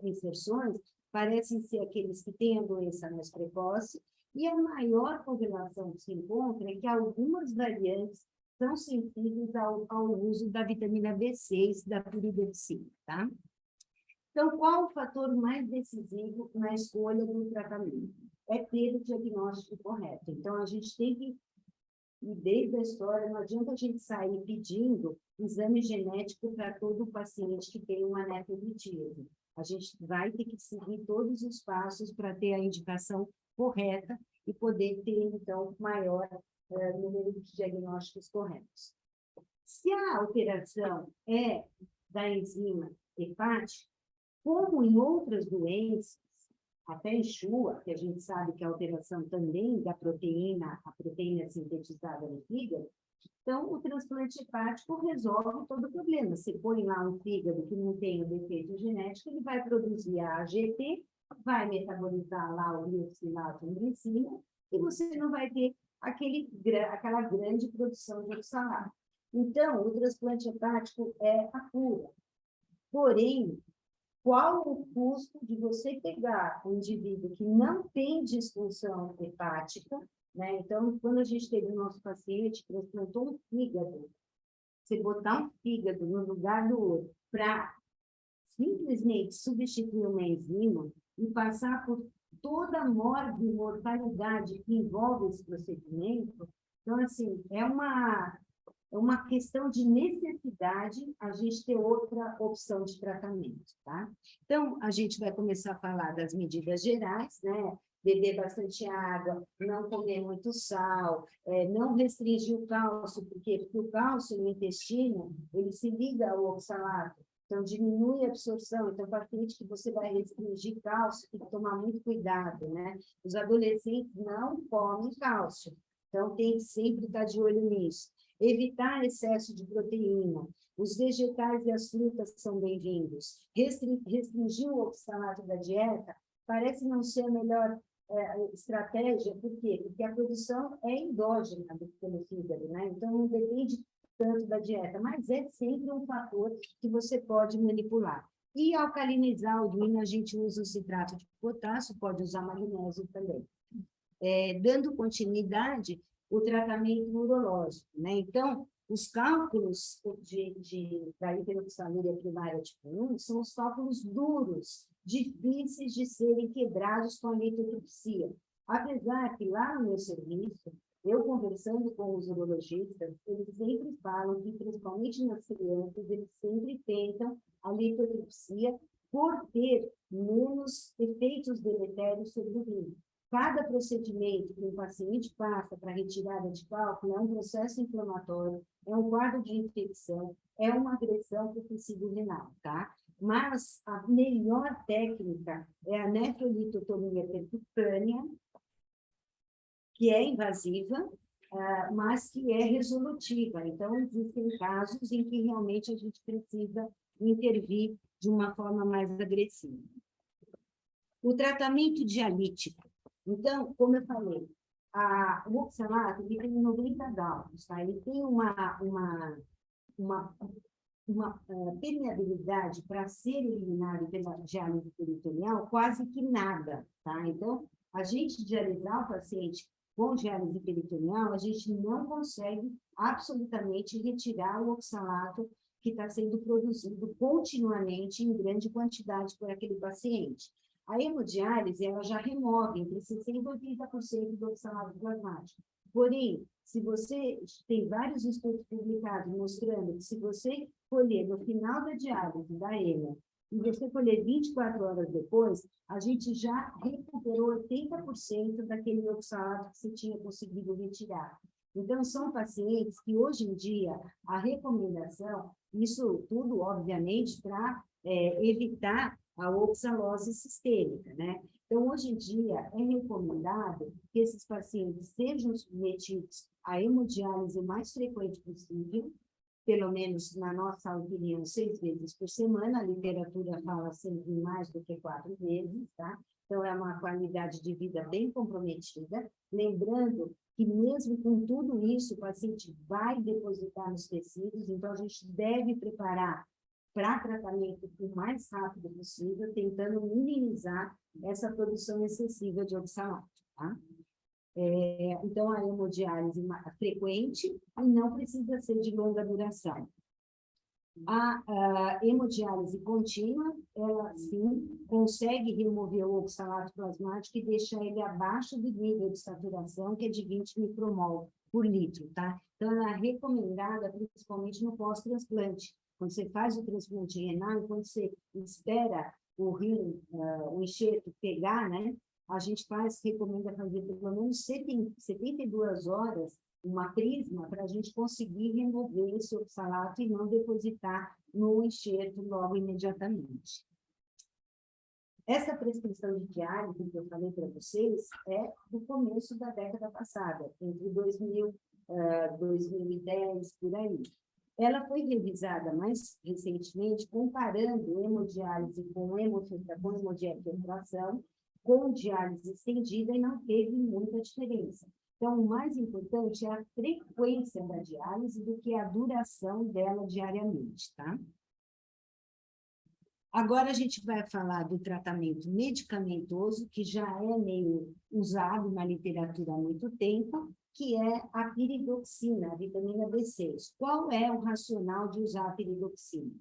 inserções, parecem ser aqueles que têm a doença mais precoce, e a maior correlação que se encontra é que algumas variantes são sensíveis ao uso da vitamina B6, da piridexina, tá? Então, qual o fator mais decisivo na escolha do tratamento? É ter o diagnóstico correto. Então, a gente tem que, e desde a história, não adianta a gente sair pedindo exame genético para todo paciente que tem uma nefrobitíase. A gente vai ter que seguir todos os passos para ter a indicação correta e poder ter, então, maior número de diagnósticos corretos. Se a alteração é da enzima hepática, como em outras doenças, até em Shua, que a gente sabe que a alteração também da proteína, a proteína sintetizada no fígado, então o transplante hepático resolve todo o problema. Você põe lá um fígado que não tem o defeito genético, ele vai produzir a AGT, vai metabolizar lá o glioxilato em glicina, e você não vai ter aquela grande produção de oxalato. Então, o transplante hepático é a cura. Porém, qual o custo de você pegar um indivíduo que não tem disfunção hepática, né? Então, quando a gente teve o nosso paciente que transplantou um fígado, você botar um fígado no lugar do outro para simplesmente substituir uma enzima e passar por toda a mortalidade que envolve esse procedimento, então, assim, é uma questão de necessidade a gente ter outra opção de tratamento, tá? Então, a gente vai começar a falar das medidas gerais, né? Beber bastante água, não comer muito sal, não restringir o cálcio, porque o cálcio no intestino, ele se liga ao oxalato, então diminui a absorção. Então, paciente que você vai restringir cálcio, tem que tomar muito cuidado, né? Os adolescentes não comem cálcio, então tem que sempre estar de olho nisso. Evitar excesso de proteína. Os vegetais e as frutas são bem-vindos. Restringir o oxalato da dieta parece não ser a melhor estratégia. Por quê? Porque a produção é endógena pelo fígado, né? Então, não depende tanto da dieta, mas é sempre um fator que você pode manipular. E alcalinizar a urina, a gente usa o citrato de potássio, pode usar magnésio também. Dando continuidade, o tratamento urológico, né? Então, os cálculos da hiperoxaluria primária tipo 1 são os cálculos duros, difíceis de serem quebrados com a litotripsia. Apesar que lá no meu serviço, eu conversando com os urologistas, eles sempre falam que, principalmente nas crianças, eles sempre tentam a litotripsia por ter menos efeitos deletérios sobre o rim. Cada procedimento que um paciente passa para retirada de cálculo é um processo inflamatório, é um quadro de infecção, é uma agressão para o tecido renal, tá? Mas a melhor técnica é a nefrolitotomia percutânea, que é invasiva, mas que é resolutiva. Então, existem casos em que realmente a gente precisa intervir de uma forma mais agressiva. O tratamento dialítico. Então, como eu falei, o oxalato ele tem 90 Daltons, tá? Ele tem uma permeabilidade para ser eliminado pela diálise peritoneal quase que nada, tá? Então, A gente dialisar o paciente com diálise peritoneal, a gente não consegue absolutamente retirar o oxalato que está sendo produzido continuamente em grande quantidade por aquele paciente. A hemodiálise, ela já remove entre 60% e 80% do oxalato plasmático. Porém, se você tem vários estudos publicados mostrando que se você colher no final da diálise da hemo, e você colher 24 horas depois, a gente já recuperou 80% daquele oxalato que você tinha conseguido retirar. Então, são pacientes que, hoje em dia, a recomendação, isso tudo, obviamente, para evitar a oxalose sistêmica, né? Então, hoje em dia, é recomendado que esses pacientes sejam submetidos à hemodiálise o mais frequente possível, pelo menos, na nossa opinião, 6 vezes por semana. A literatura fala sempre mais do que 4 vezes, tá? Então, é uma qualidade de vida bem comprometida. Lembrando que, mesmo com tudo isso, o paciente vai depositar nos tecidos, então a gente deve preparar para tratamento o mais rápido possível, tentando minimizar essa produção excessiva de oxalato, tá? Então, a hemodiálise frequente e não precisa ser de longa duração. A hemodiálise contínua, ela, sim, consegue remover o oxalato plasmático e deixar ele abaixo do nível de saturação, que é de 20 micromol por litro, tá? Então, ela é recomendada principalmente no pós-transplante. Quando você faz o transplante renal, quando você espera o rim, o enxerto pegar, né? A gente recomenda fazer pelo menos 72 horas uma prisma para a gente conseguir remover esse oxalato e não depositar no enxerto logo imediatamente. Essa prescrição de diálise que eu falei para vocês é do começo da década passada, entre 2000 e 2010, por aí. Ela foi revisada mais recentemente, comparando hemodiálise com hemofiltração, com diálise estendida, e não teve muita diferença. Então, o mais importante é a frequência da diálise do que a duração dela diariamente, tá? Agora a gente vai falar do tratamento medicamentoso, que já é meio usado na literatura há muito tempo, que é a piridoxina, a vitamina B6. Qual é o racional de usar a piridoxina?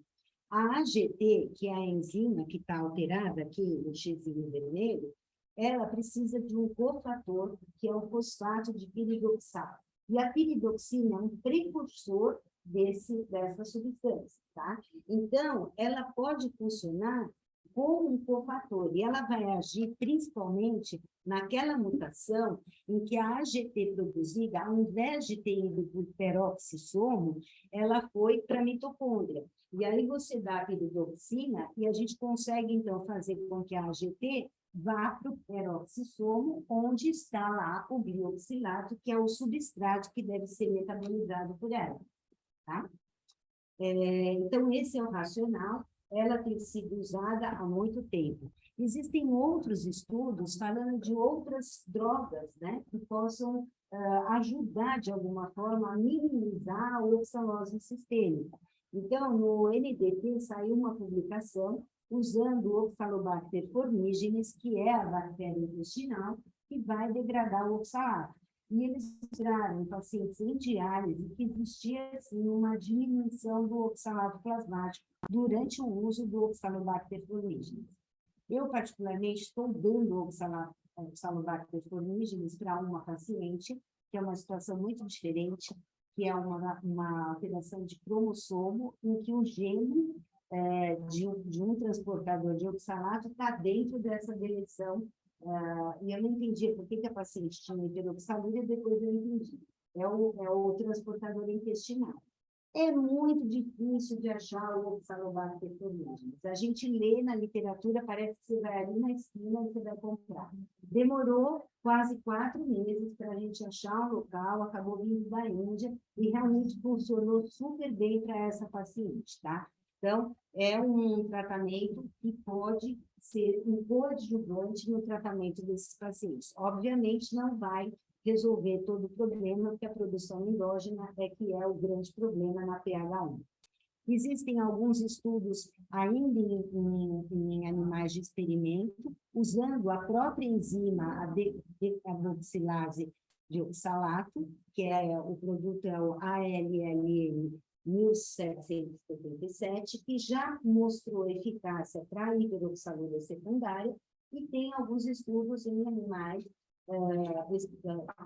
A AGT, que é a enzima que está alterada aqui, no xizinho vermelho, ela precisa de um cofator, que é o fosfato de piridoxal. E a piridoxina é um precursor dessa substância, tá? Então, ela pode funcionar como um cofator, e ela vai agir principalmente naquela mutação em que a AGT produzida, ao invés de ter ido para o peroxisomo, ela foi para a mitocôndria. E aí você dá a piridoxina e a gente consegue, então, fazer com que a AGT vá para o peroxisomo, onde está lá o glioxilato, que é o substrato que deve ser metabolizado por ela, tá? Então, esse é o racional. Ela tem sido usada há muito tempo. Existem outros estudos falando de outras drogas, né, que possam ajudar, de alguma forma, a minimizar a oxalose sistêmica. Então, no NDT saiu uma publicação usando o Oxalobacter formigenes, que é a bactéria intestinal, que vai degradar o oxalato. E eles mostraram em pacientes em diálise que existia, assim, uma diminuição do oxalato plasmático durante o uso do Oxalobacter formigenes. Eu, particularmente, estou dando Oxalobacter formigenes para uma paciente, que é uma situação muito diferente, que é uma alteração de cromossomo, em que o gene de um transportador de oxalato está dentro dessa deleção, e eu não entendia por que a paciente tinha hiperoxaluria, depois eu entendi. É o transportador intestinal. É muito difícil de achar o Oxalobacter formigenes. A gente lê na literatura, parece que você vai ali na esquina e você vai comprar. Demorou quase 4 meses para a gente achar o local, acabou vindo da Índia e realmente funcionou super bem para essa paciente, tá? Então, é um tratamento que pode ser um coadjuvante no tratamento desses pacientes. Obviamente, não vai resolver todo o problema, porque a produção endógena é que é o grande problema na PH1. Existem alguns estudos ainda em animais de experimento, usando a própria enzima, a decarboxilase de oxalato, que o produto é o ALLN 1777, que já mostrou eficácia para a hiperoxaluria secundária, e tem alguns estudos em animais,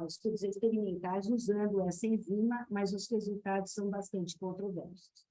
estudos experimentais usando essa enzima, mas os resultados são bastante controversos.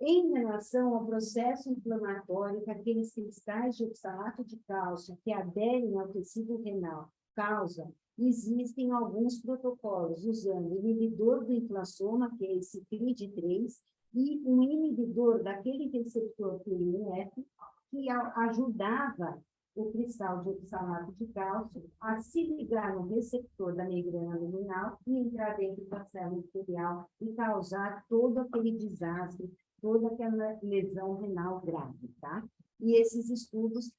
Em relação ao processo inflamatório que aqueles cristais de oxalato de cálcio que aderem ao tecido renal causam, existem alguns protocolos usando o inibidor do inflassoma, que é esse CRID3, e um inibidor daquele receptor TNF, que ajudava o cristal de oxalato de cálcio a se ligar no receptor da membrana luminal e entrar dentro da célula epitelial e causar todo aquele desastre, toda aquela lesão renal grave, tá? E esses estudos,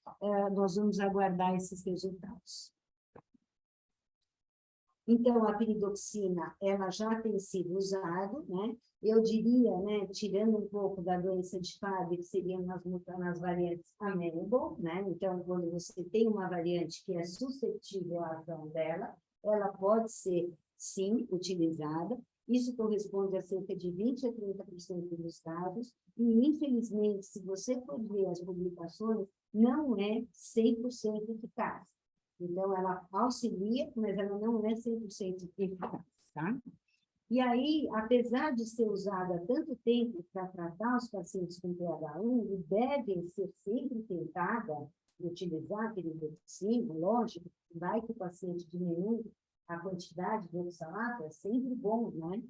nós vamos aguardar esses resultados. Então, a piridoxina, ela já tem sido usada, né? Eu diria, né, tirando um pouco da doença de Fabry, que seriam nas variantes amenable, né? Então, quando você tem uma variante que é suscetível à ação dela, ela pode ser, sim, utilizada. Isso corresponde a cerca de 20% a 30% dos casos, e, infelizmente, se você for ver as publicações, não é 100% eficaz. Então, ela auxilia, mas ela não é 100% eficaz, tá? E aí, apesar de ser usada há tanto tempo para tratar os pacientes com PH1, e devem ser sempre tentada utilizar a piridoxina, lógico, vai que o paciente diminui a quantidade de oxalato, é sempre bom, né?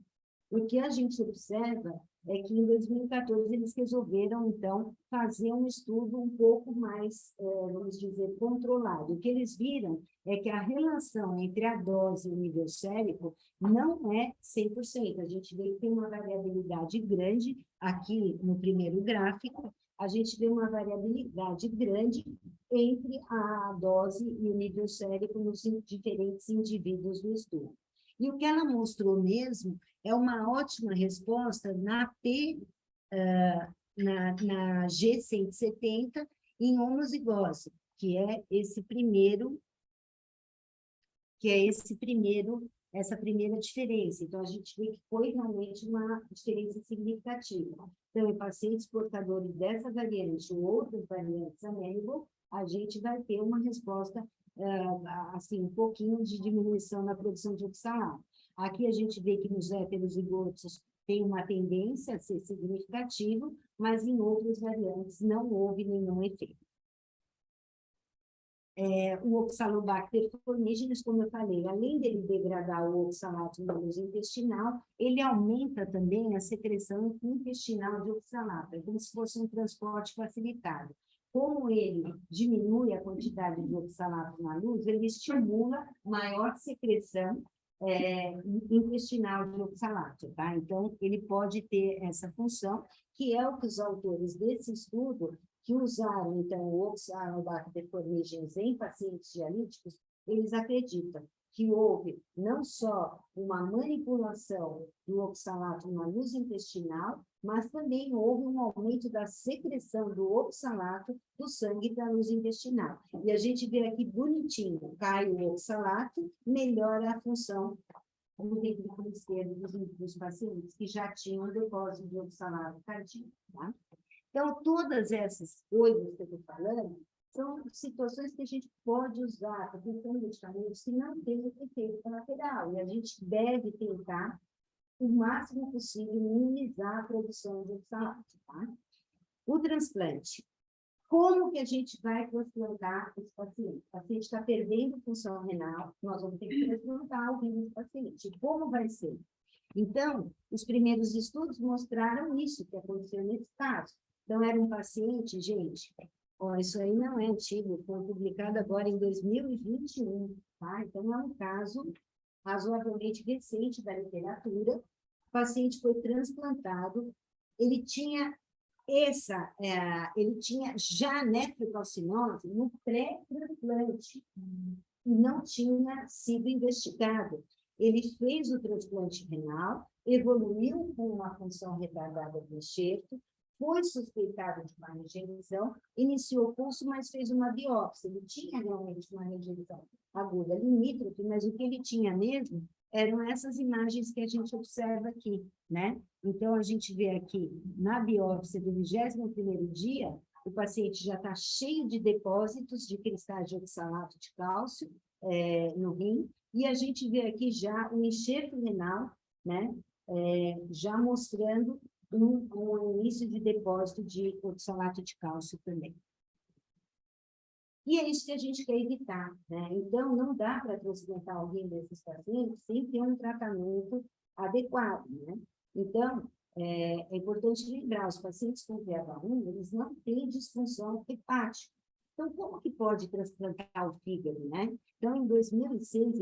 O que a gente observa é que em 2014 eles resolveram, então, fazer um estudo um pouco mais, vamos dizer, controlado. O que eles viram é que a relação entre a dose e o nível sérico não é 100%. A gente vê que tem uma variabilidade grande aqui no primeiro gráfico, a gente vê uma variabilidade grande entre a dose e o nível sérico nos diferentes indivíduos do estudo. E o que ela mostrou mesmo é uma ótima resposta na G170 em homozigose, que é essa primeira diferença. Então, a gente vê que foi realmente uma diferença significativa. Então, em pacientes portadores dessa variante ou outras variantes amenable, a gente vai ter uma resposta, assim, um pouquinho de diminuição na produção de oxalato. Aqui a gente vê que nos heterozigotos tem uma tendência a ser significativo, mas em outras variantes não houve nenhum efeito. O Oxalobacter formigenes, como eu falei, além dele degradar o oxalato na luz intestinal, ele aumenta também a secreção intestinal de oxalato, é como se fosse um transporte facilitado. Como ele diminui a quantidade de oxalato na luz, ele estimula maior secreção intestinal de oxalato, tá? Então, ele pode ter essa função, que é o que os autores desse estudo, que usaram, então, o Oxalobacter formigenes em pacientes dialíticos, eles acreditam que houve não só uma manipulação do oxalato na luz intestinal, mas também houve um aumento da secreção do oxalato do sangue para a luz intestinal. E a gente vê aqui bonitinho, cai o oxalato, melhora a função do ventrículo esquerdo dos pacientes que já tinham depósito de oxalato cardíaco, tá? Então, todas essas coisas que eu estou falando são situações que a gente pode usar, porque são medicamentos que não têm efeito colateral, e a gente deve tentar, o máximo possível, minimizar a produção de oxalato, tá? O transplante. Como que a gente vai transplantar esse paciente? O paciente está perdendo função renal, nós vamos ter que transplantar o rim desse paciente. Como vai ser? Então, os primeiros estudos mostraram isso que aconteceu nesse caso. Então, era um paciente, gente, isso aí não é antigo, foi publicado agora em 2021, tá? Então, é um caso razoavelmente recente da literatura. O paciente foi transplantado, ele tinha já nefrocalcinose no pré-transplante e não tinha sido investigado. ele fez o transplante renal, evoluiu com uma função retardada do enxerto, foi suspeitado de uma rejeição, iniciou o pulso, mas fez uma biópsia. Ele tinha realmente uma rejeição aguda limítrofe, mas o que ele tinha mesmo eram essas imagens que a gente observa aqui, né? Então, a gente vê aqui, na biópsia do 21º dia, o paciente já está cheio de depósitos de cristais de oxalato de cálcio no rim, e a gente vê aqui já o enxerto renal, né? Já mostrando um início de depósito de oxalato de cálcio também. E é isso que a gente quer evitar, né? Então, não dá para transplantar alguém desses pacientes sem ter um tratamento adequado, né? Então, é importante lembrar, os pacientes com PH1, eles não têm disfunção hepática. Então, como que pode transplantar o fígado, né? Então, em 2006,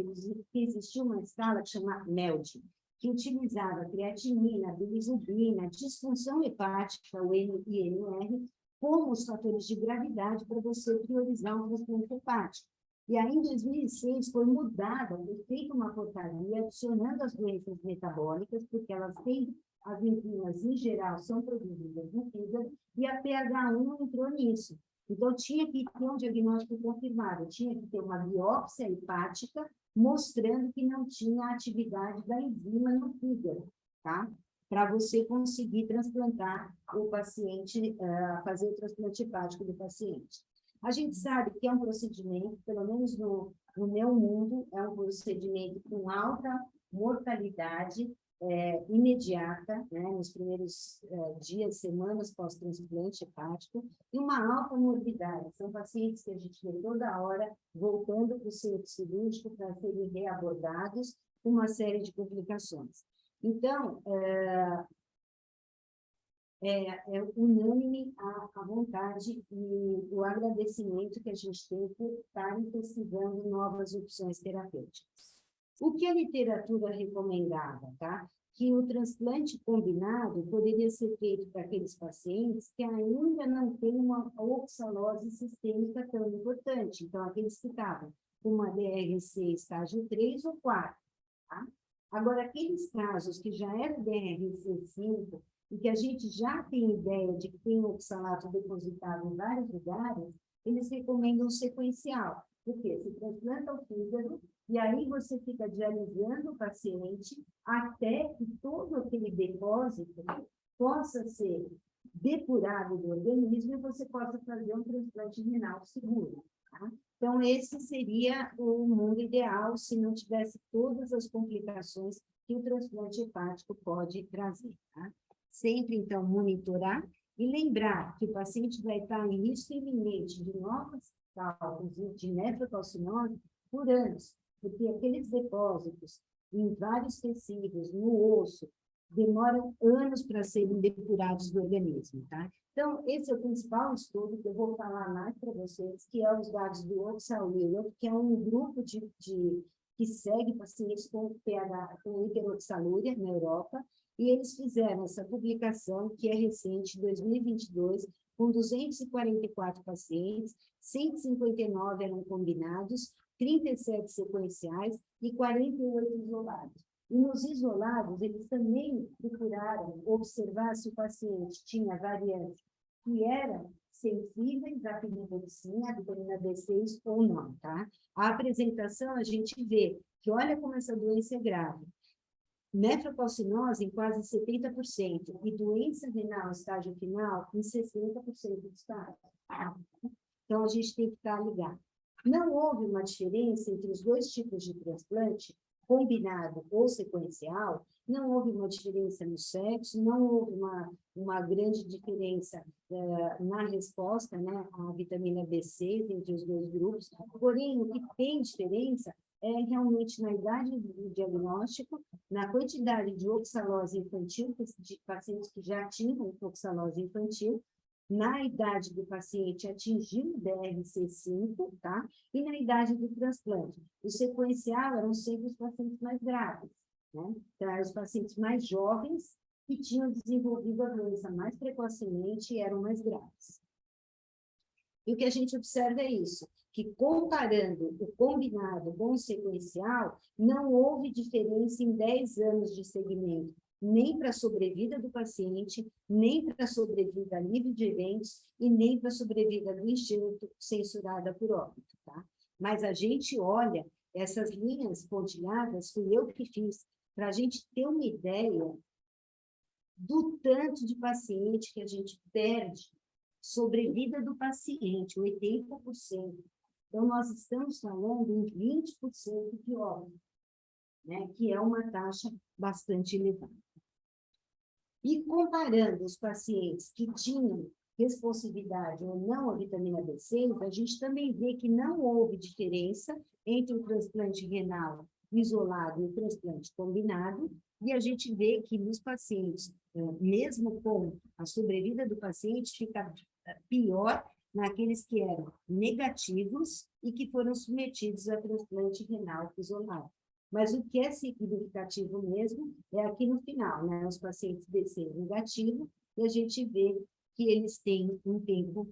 existiu uma escala que chama MELD, que utilizava creatinina, bilirrubina, disfunção hepática, o INR, como os fatores de gravidade para você priorizar um transplante hepático. E aí, em 2006, foi mudada, foi feita uma portaria adicionando as doenças metabólicas, porque elas têm, as enzimas, em geral, são produzidas no fígado, e a PH1 entrou nisso. Então, tinha que ter um diagnóstico confirmado, tinha que ter uma biópsia hepática, mostrando que não tinha atividade da enzima no fígado, tá? Para você conseguir transplantar o paciente, fazer o transplante hepático do paciente. A gente sabe que é um procedimento, pelo menos no meu mundo, é um procedimento com alta mortalidade imediata, né, nos primeiros dias, semanas pós-transplante hepático, e uma alta morbidade. São pacientes que a gente vê toda hora voltando para o centro cirúrgico para serem reabordados, com uma série de complicações. Então, é unânime a vontade e o agradecimento que a gente tem por estar pesquisando novas opções terapêuticas. O que a literatura recomendava, tá? Que o transplante combinado poderia ser feito para aqueles pacientes que ainda não têm uma oxalose sistêmica tão importante. Então, aqueles que estavam com uma DRC estágio 3 ou 4, tá? Agora, aqueles casos que já eram DRC 5 e que a gente já tem ideia de que tem oxalato depositado em vários lugares, eles recomendam sequencial. Porque se transplanta o fígado, e aí você fica dialisando o paciente até que todo aquele depósito possa ser depurado do organismo e você possa fazer um transplante renal seguro, tá? Então, esse seria o mundo ideal se não tivesse todas as complicações que o transplante hepático pode trazer, tá? Sempre, então, monitorar e lembrar que o paciente vai estar em risco iminente de novos cálculos de nefrocalcinose por anos, porque aqueles depósitos em vários tecidos, no osso, demoram anos para serem depurados do organismo, tá? Então, esse é o principal estudo que eu vou falar mais para vocês, que é os dados do Oxalwiller, que é um grupo que segue pacientes com pH, com hiperoxalúria na Europa, e eles fizeram essa publicação, que é recente, 2022, com 244 pacientes, 159 eram combinados, 37 sequenciais e 48 isolados. E nos isolados, eles também procuraram observar se o paciente tinha variantes que eram sensíveis à piridoxina, à vitamina B6 ou não, tá? A apresentação, a gente vê que olha como essa doença é grave. Nefrocalcinose em quase 70% e doença renal estágio final em 60% dos casos. Então, a gente tem que estar ligado. Não houve uma diferença entre os dois tipos de transplante, combinado ou sequencial, não houve uma diferença no sexo, não houve uma grande diferença na resposta, né, à vitamina B6 entre os dois grupos, porém, o que tem diferença é realmente na idade do diagnóstico, na quantidade de oxalose infantil, de pacientes que já tinham oxalose infantil, na idade do paciente atingiu o DRC5, tá? E na idade do transplante. O sequencial eram sempre os pacientes mais graves, né? Então, eram os pacientes mais jovens que tinham desenvolvido a doença mais precocemente e eram mais graves. E o que a gente observa é isso, que, comparando o combinado com o sequencial, não houve diferença em 10 anos de segmento, nem para a sobrevida do paciente, nem para a sobrevida livre de eventos e nem para a sobrevida do enxerto censurada por óbito, tá? Mas a gente olha, essas linhas pontilhadas, fui eu que fiz, para a gente ter uma ideia do tanto de paciente que a gente perde, sobrevida do paciente, 80%. Então, nós estamos falando em 20% de óbito, né, que é uma taxa bastante elevada. E comparando os pacientes que tinham responsividade ou não à vitamina B6, a gente também vê que não houve diferença entre o transplante renal isolado e o transplante combinado, e a gente vê que nos pacientes, mesmo com a sobrevida do paciente, fica pior naqueles que eram negativos e que foram submetidos a transplante renal isolado. Mas o que é significativo mesmo é aqui no final, né? Os pacientes BC negativo, e a gente vê que eles têm um tempo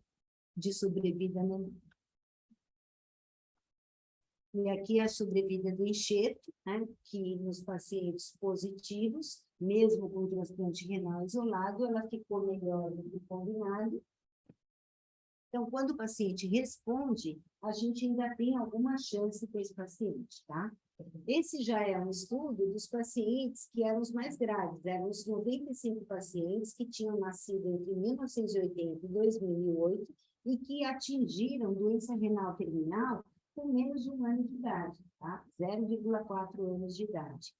de sobrevida menor. E aqui a sobrevida do enxerto, né? Que nos pacientes positivos, mesmo com transplante renal isolado, ela ficou melhor do que combinado. Então, quando o paciente responde, a gente ainda tem alguma chance com esse paciente, tá? Esse já é um estudo dos pacientes que eram os mais graves, eram os 95 pacientes que tinham nascido entre 1980 e 2008 e que atingiram doença renal terminal com menos de 1 ano de idade, tá? 0,4 anos de idade.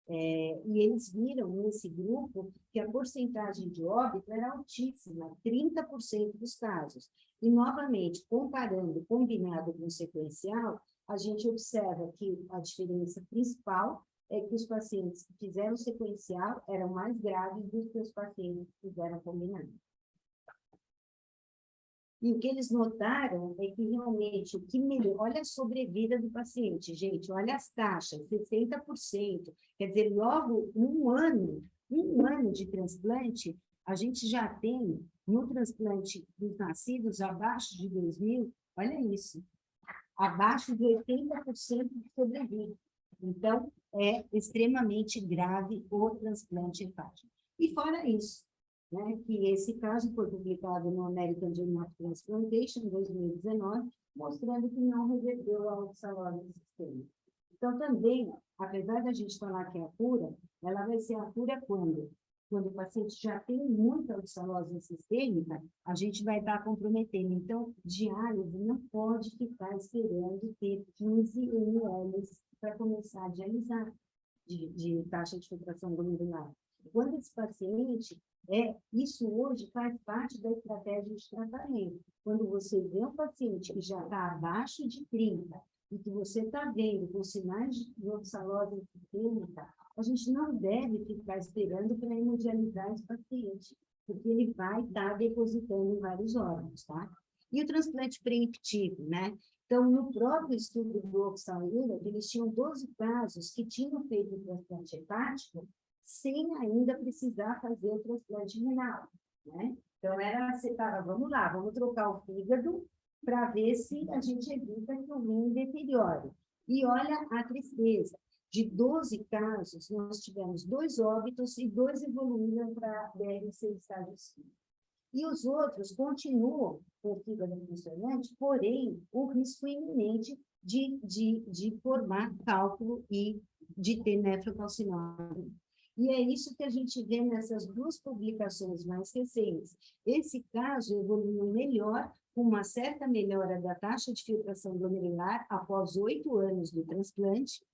E eles viram nesse grupo que a porcentagem de óbito era altíssima, 30% dos casos. E, novamente, comparando combinado com sequencial, a gente observa que a diferença principal é que os pacientes que fizeram sequencial eram mais graves do que os pacientes que fizeram combinado. E o que eles notaram é que realmente o que melhora, olha a sobrevida do paciente, gente, olha as taxas, 60%. Quer dizer, logo um ano de transplante, a gente já tem no transplante dos nascidos abaixo de 2.000, olha isso, abaixo de 80% de sobrevida. Então, é extremamente grave o transplante hepático. E fora isso, né, que esse caso foi publicado no American Journal of Transplantation, em 2019, mostrando que não reverteu a oxalose sistêmica. Então, também, apesar da gente falar que é a cura, ela vai ser a cura quando? Quando o paciente já tem muita oxalose sistêmica, a gente vai estar comprometendo. Então, diálise não pode ficar esperando ter 15 ml para começar a dialisar de taxa de filtração glomerular. Quando esse paciente, isso hoje faz parte da estratégia de tratamento. Quando você vê um paciente que já está abaixo de 30 e que você está vendo com sinais de oxalose sistêmica, a gente não deve ficar esperando para hemodializar esse paciente, porque ele vai estar depositando em vários órgãos, tá? E o transplante preemptivo, né? Então, no próprio estudo do Oxalura, eles tinham 12 casos que tinham feito o transplante hepático sem ainda precisar fazer o transplante renal, né? Então, você estava, vamos lá, vamos trocar o fígado para ver se a gente evita que o rim deteriore. E olha a tristeza. De 12 casos, nós tivemos 2 óbitos e 2 evoluíram para BRC estágio 5. E os outros continuam com o fígado funcionante, porém, o risco iminente de formar cálculo e de ter nefrocalcinose. E é isso que a gente vê nessas 2 publicações mais recentes. Esse caso evoluiu melhor, com uma certa melhora da taxa de filtração glomerular após 8 anos do transplante.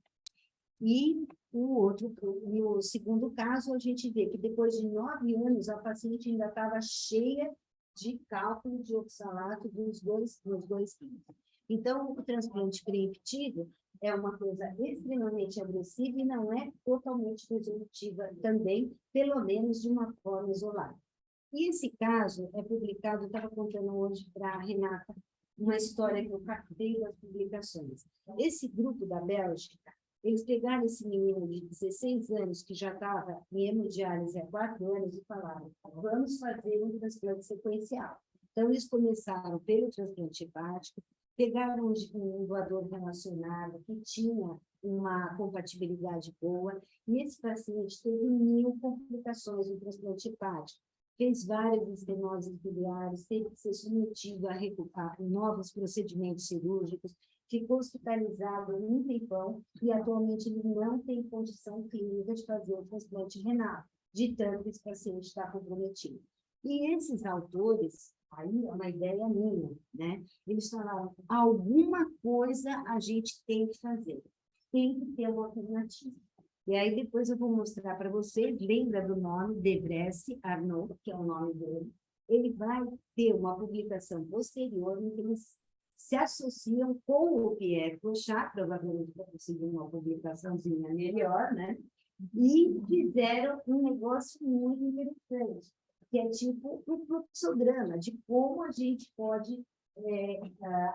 E o segundo caso, a gente vê que depois de 9 anos, a paciente ainda estava cheia de cálculo de oxalato nos dois rins. Então, o transplante preemptivo é uma coisa extremamente agressiva e não é totalmente resolutiva também, pelo menos de uma forma isolada. E esse caso é publicado, eu estava contando hoje para a Renata, uma história que eu captei das publicações. Esse grupo da Bélgica, eles pegaram esse menino de 16 anos, que já estava em hemodiálise há 4 anos, e falaram, vamos fazer um transplante sequencial. Então, eles começaram pelo transplante hepático, pegaram um doador relacionado que tinha uma compatibilidade boa, e esse paciente teve 1000 complicações no transplante hepático, fez várias estenoses biliares, teve que ser submetido a novos procedimentos cirúrgicos, ficou hospitalizado um tempão e atualmente ele não tem condição clínica de fazer o transplante renal, de tanto que esse paciente está comprometido. E esses autores, aí é uma ideia minha, né? Eles falaram, alguma coisa a gente tem que fazer, tem que ter uma alternativa. E aí depois eu vou mostrar para vocês, lembra do nome, Debresse Arnaud, que é o nome dele, ele vai ter uma publicação posterior em que eles se associam com o Pierre Bouchard, provavelmente para conseguir uma publicaçãozinha melhor, né? E fizeram um negócio muito interessante, que é tipo um fluxograma de como a gente pode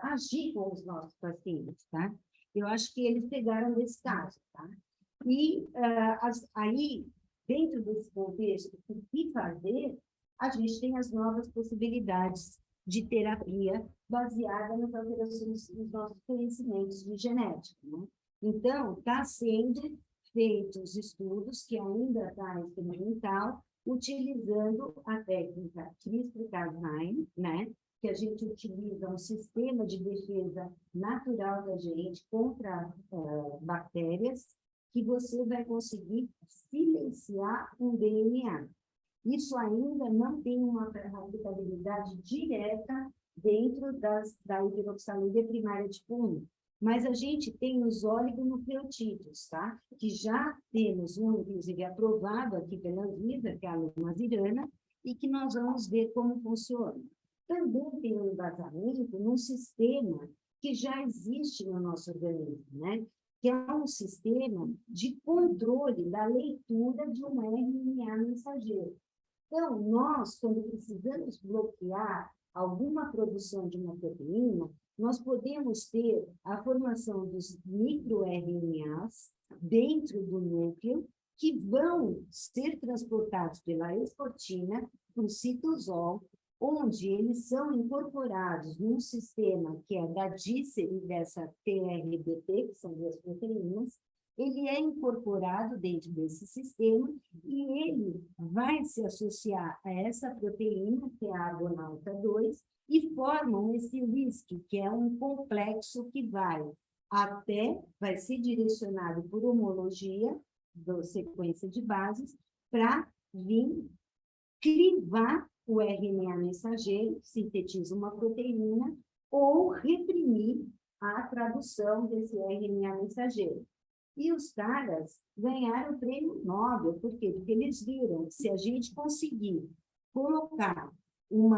agir com os nossos pacientes, tá? Eu acho que eles pegaram desse caso, tá? E aí, dentro desse contexto, o que fazer, a gente tem as novas possibilidades de terapia baseada nas alterações dos nossos conhecimentos de genética, né? Então, está sendo feitos estudos que ainda está experimental, utilizando a técnica CRISPR-Cas9, né? Que a gente utiliza um sistema de defesa natural da gente contra bactérias, que você vai conseguir silenciar um DNA. Isso ainda não tem uma aplicabilidade direta dentro da hiperoxaluria primária tipo 1, mas a gente tem os oligonucleotídeos, tá? Que já temos um, inclusive, aprovado aqui pela Anvisa, que é a lumazirana, e que nós vamos ver como funciona. Também tem um embasamento num sistema que já existe no nosso organismo, né? Que é um sistema de controle da leitura de um RNA mensageiro. Então, nós, quando precisamos bloquear alguma produção de uma proteína, nós podemos ter a formação dos microRNAs dentro do núcleo, que vão ser transportados pela exportina para o citosol, onde eles são incorporados num sistema que é da dícer e dessa TRBT, que são duas proteínas. Ele é incorporado dentro desse sistema e ele vai se associar a essa proteína, que é a argonauta 2, e formam esse LISC, que é um complexo que vai ser direcionado por homologia da sequência de bases para vir crivar o RNA mensageiro, sintetiza uma proteína, ou reprimir a tradução desse RNA mensageiro. E os caras ganharam o prêmio Nobel, por quê? Porque eles viram que se a gente conseguir colocar um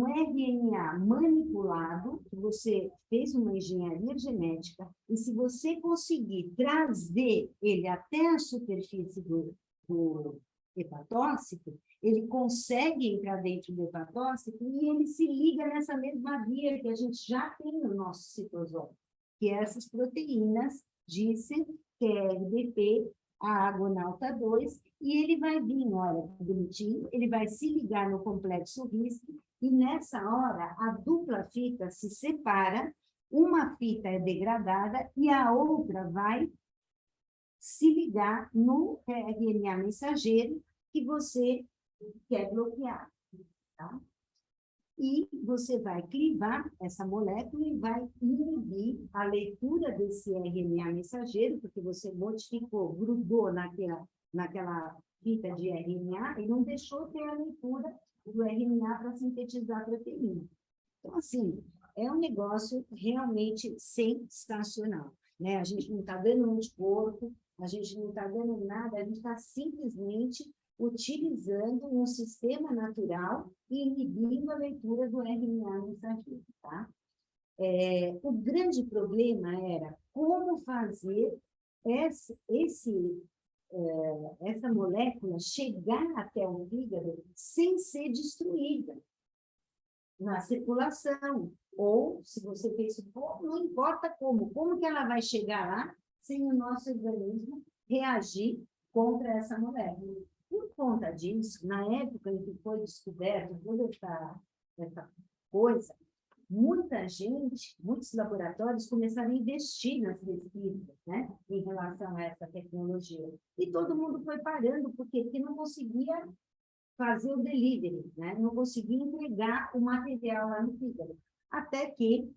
RNA manipulado, que você fez uma engenharia genética, e se você conseguir trazer ele até a superfície do hepatócito, ele consegue entrar dentro do hepatócito e ele se liga nessa mesma via que a gente já tem no nosso citosol, que é essas proteínas dícer, TRBP, a argonauta 2, e ele vai vir, olha, bonitinho, ele vai se ligar no complexo RISC, e nessa hora a dupla fita se separa, uma fita é degradada e a outra vai se ligar no RNA mensageiro que você quer bloquear, tá? E você vai crivar essa molécula e vai inibir a leitura desse RNA mensageiro, porque você modificou, grudou naquela fita de RNA e não deixou ter a leitura do RNA para sintetizar a proteína. Então, assim, é um negócio realmente sensacional, né? A gente não está dando um anticorpo, a gente não está dando nada, a gente está simplesmente utilizando um sistema natural e inibindo a leitura do RNA mensageiro, tá? O grande problema era como fazer essa molécula chegar até o fígado sem ser destruída na circulação, ou se você fez não importa como que ela vai chegar lá sem o nosso organismo reagir contra essa molécula. Por conta disso, na época em que foi descoberto toda essa coisa, muita gente, muitos laboratórios começaram a investir nas pesquisas, né, em relação a essa tecnologia. E todo mundo foi parando, porque não conseguia fazer o delivery, né, não conseguia entregar o material lá no fígado. Até que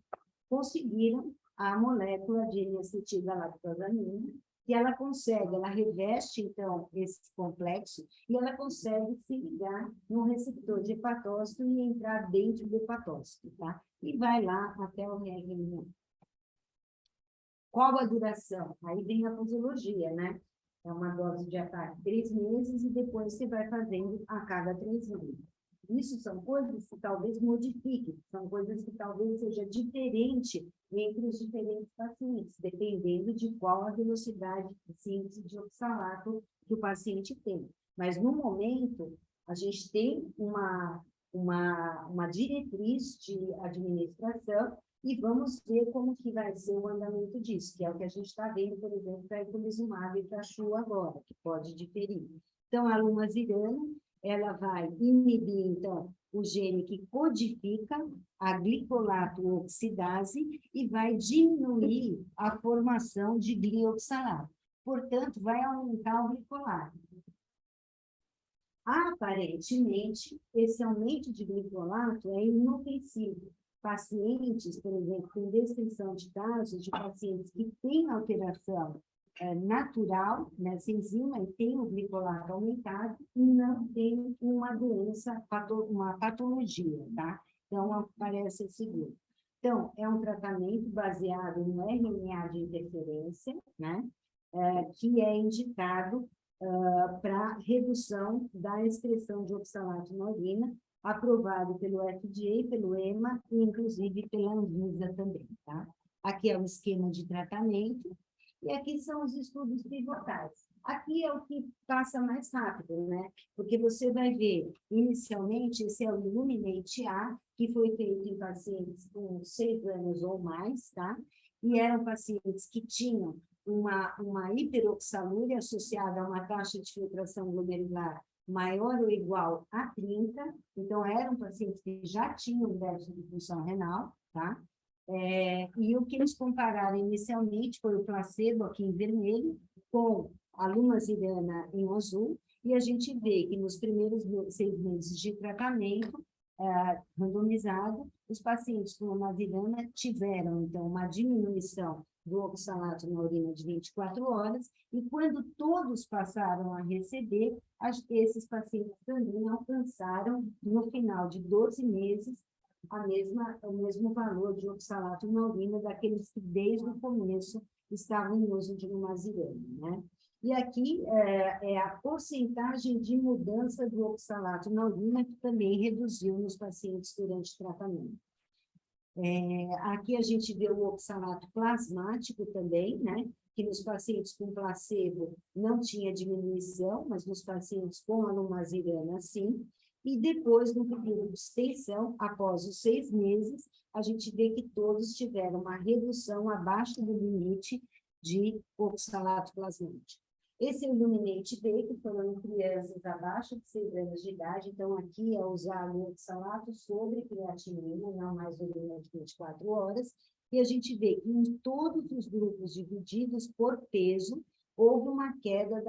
conseguiram a molécula de N-acetil-galactosamina, que ela reveste, então, esse complexo, e ela consegue se ligar no receptor de hepatócito e entrar dentro do hepatócito, tá? E vai lá até o RNA. Qual a duração? Aí vem a posologia, né? É uma dose de ataque 3 meses e depois você vai fazendo a cada 3 meses. Isso são coisas que talvez modifiquem, são coisas que talvez seja diferente entre os diferentes pacientes, dependendo de qual a velocidade de síntese de oxalato que o paciente tem. Mas, no momento, a gente tem uma diretriz de administração e vamos ver como que vai ser o andamento disso, que é o que a gente está vendo, por exemplo, para a eculizumab e para a CHU agora, que pode diferir. Então, a lumazirana, ela vai inibir, então, o gene que codifica a glicolato oxidase e vai diminuir a formação de glioxalato. Portanto, vai aumentar o glicolato. Aparentemente, esse aumento de glicolato é inofensivo. Pacientes, por exemplo, com descrição de casos de pacientes que têm alteração natural nessa enzima e tem o glicolato aumentado e não tem uma doença, uma patologia, tá? Então, parece seguro. Então, é um tratamento baseado no RNA de interferência, né? Que é indicado para redução da excreção de oxalato na urina, aprovado pelo FDA, pelo EMA e, inclusive, pela Anvisa também, tá? Aqui é o esquema de tratamento. E aqui são os estudos pivotais. Aqui é o que passa mais rápido, né? Porque você vai ver, inicialmente, esse é o Illuminate-A, que foi feito em pacientes com 6 anos ou mais, tá? E eram pacientes que tinham uma hiperoxalúria associada a uma taxa de filtração glomerular maior ou igual a 30, então eram pacientes que já tinham déficit de função renal, tá? E o que eles compararam inicialmente foi o placebo, aqui em vermelho, com a lumazirana em azul, e a gente vê que nos primeiros 6 meses de tratamento randomizado, os pacientes com lumazirana tiveram, então, uma diminuição do oxalato na urina de 24 horas, e quando todos passaram a receber, esses pacientes também alcançaram, no final de 12 meses, o mesmo valor de oxalato na urina daqueles que desde o começo estavam em uso de lumazirana, né? E aqui é a porcentagem de mudança do oxalato na urina que também reduziu nos pacientes durante o tratamento. Aqui a gente vê o oxalato plasmático também, né? Que nos pacientes com placebo não tinha diminuição, mas nos pacientes com a lumazirana, sim. E depois, no período de extensão, após os 6 meses, a gente vê que todos tiveram uma redução abaixo do limite de oxalato plasmático. Esse é o Illuminate B, que foram em crianças abaixo de 6 anos de idade, então aqui é usar o oxalato sobre creatinina, não mais urina de 24 horas, e a gente vê que em todos os grupos divididos por peso, houve uma queda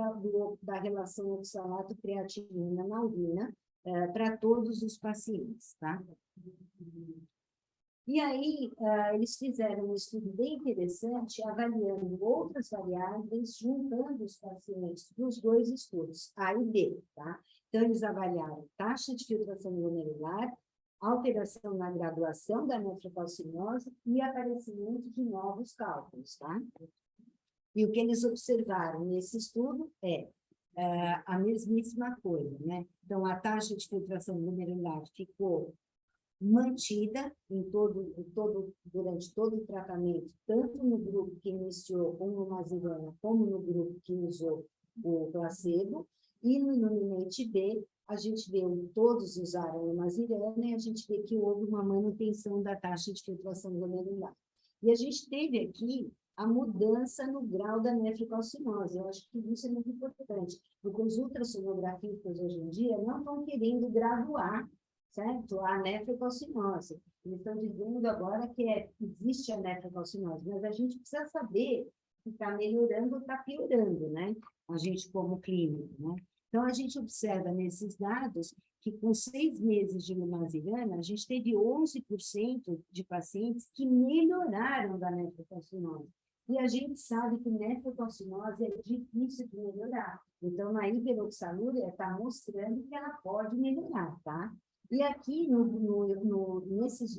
da relação oxalato-creatinina na urina, para todos os pacientes, tá? E aí, eles fizeram um estudo bem interessante, avaliando outras variáveis, juntando os pacientes dos 2 estudos, A e B, tá? Então, eles avaliaram taxa de filtração glomerular, alteração na graduação da nefrocalcinose e aparecimento de novos cálculos, tá? E o que eles observaram nesse estudo a mesmíssima coisa, né? Então, a taxa de filtração glomerular ficou mantida durante todo o tratamento, tanto no grupo que iniciou com lumazirana, como no grupo que usou o placebo, e no Illuminate B, a gente vê que todos usaram lumazirana e a gente vê que houve uma manutenção da taxa de filtração glomerular. E a gente teve aqui a mudança no grau da nefrocalcinose. Eu acho que isso é muito importante, porque os ultrassonografistas hoje em dia não estão querendo graduar certo? A nefrocalcinose. Eles estão dizendo agora que existe a nefrocalcinose, mas a gente precisa saber se está melhorando ou está piorando, né? A gente como clínico, né? Então, a gente observa nesses dados que com 6 meses de lumazirana, a gente teve 11% de pacientes que melhoraram da nefrocalcinose. E a gente sabe que nefrocalcinose é difícil de melhorar. Então, na hiperoxalúria, está mostrando que ela pode melhorar, tá? E aqui,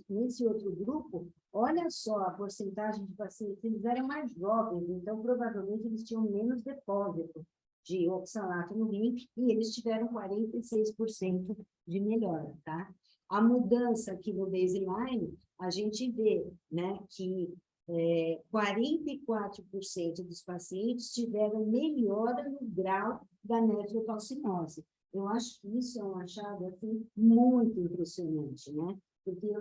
nesse outro grupo, olha só a porcentagem de pacientes, eles eram mais jovens, então, provavelmente, eles tinham menos depósito de oxalato no rim, e eles tiveram 46% de melhora, tá? A mudança aqui no baseline, a gente vê, né, que 44% dos pacientes tiveram melhora no grau da nefrocalcinose. Eu acho que isso é um achado assim, muito impressionante, né? Porque eu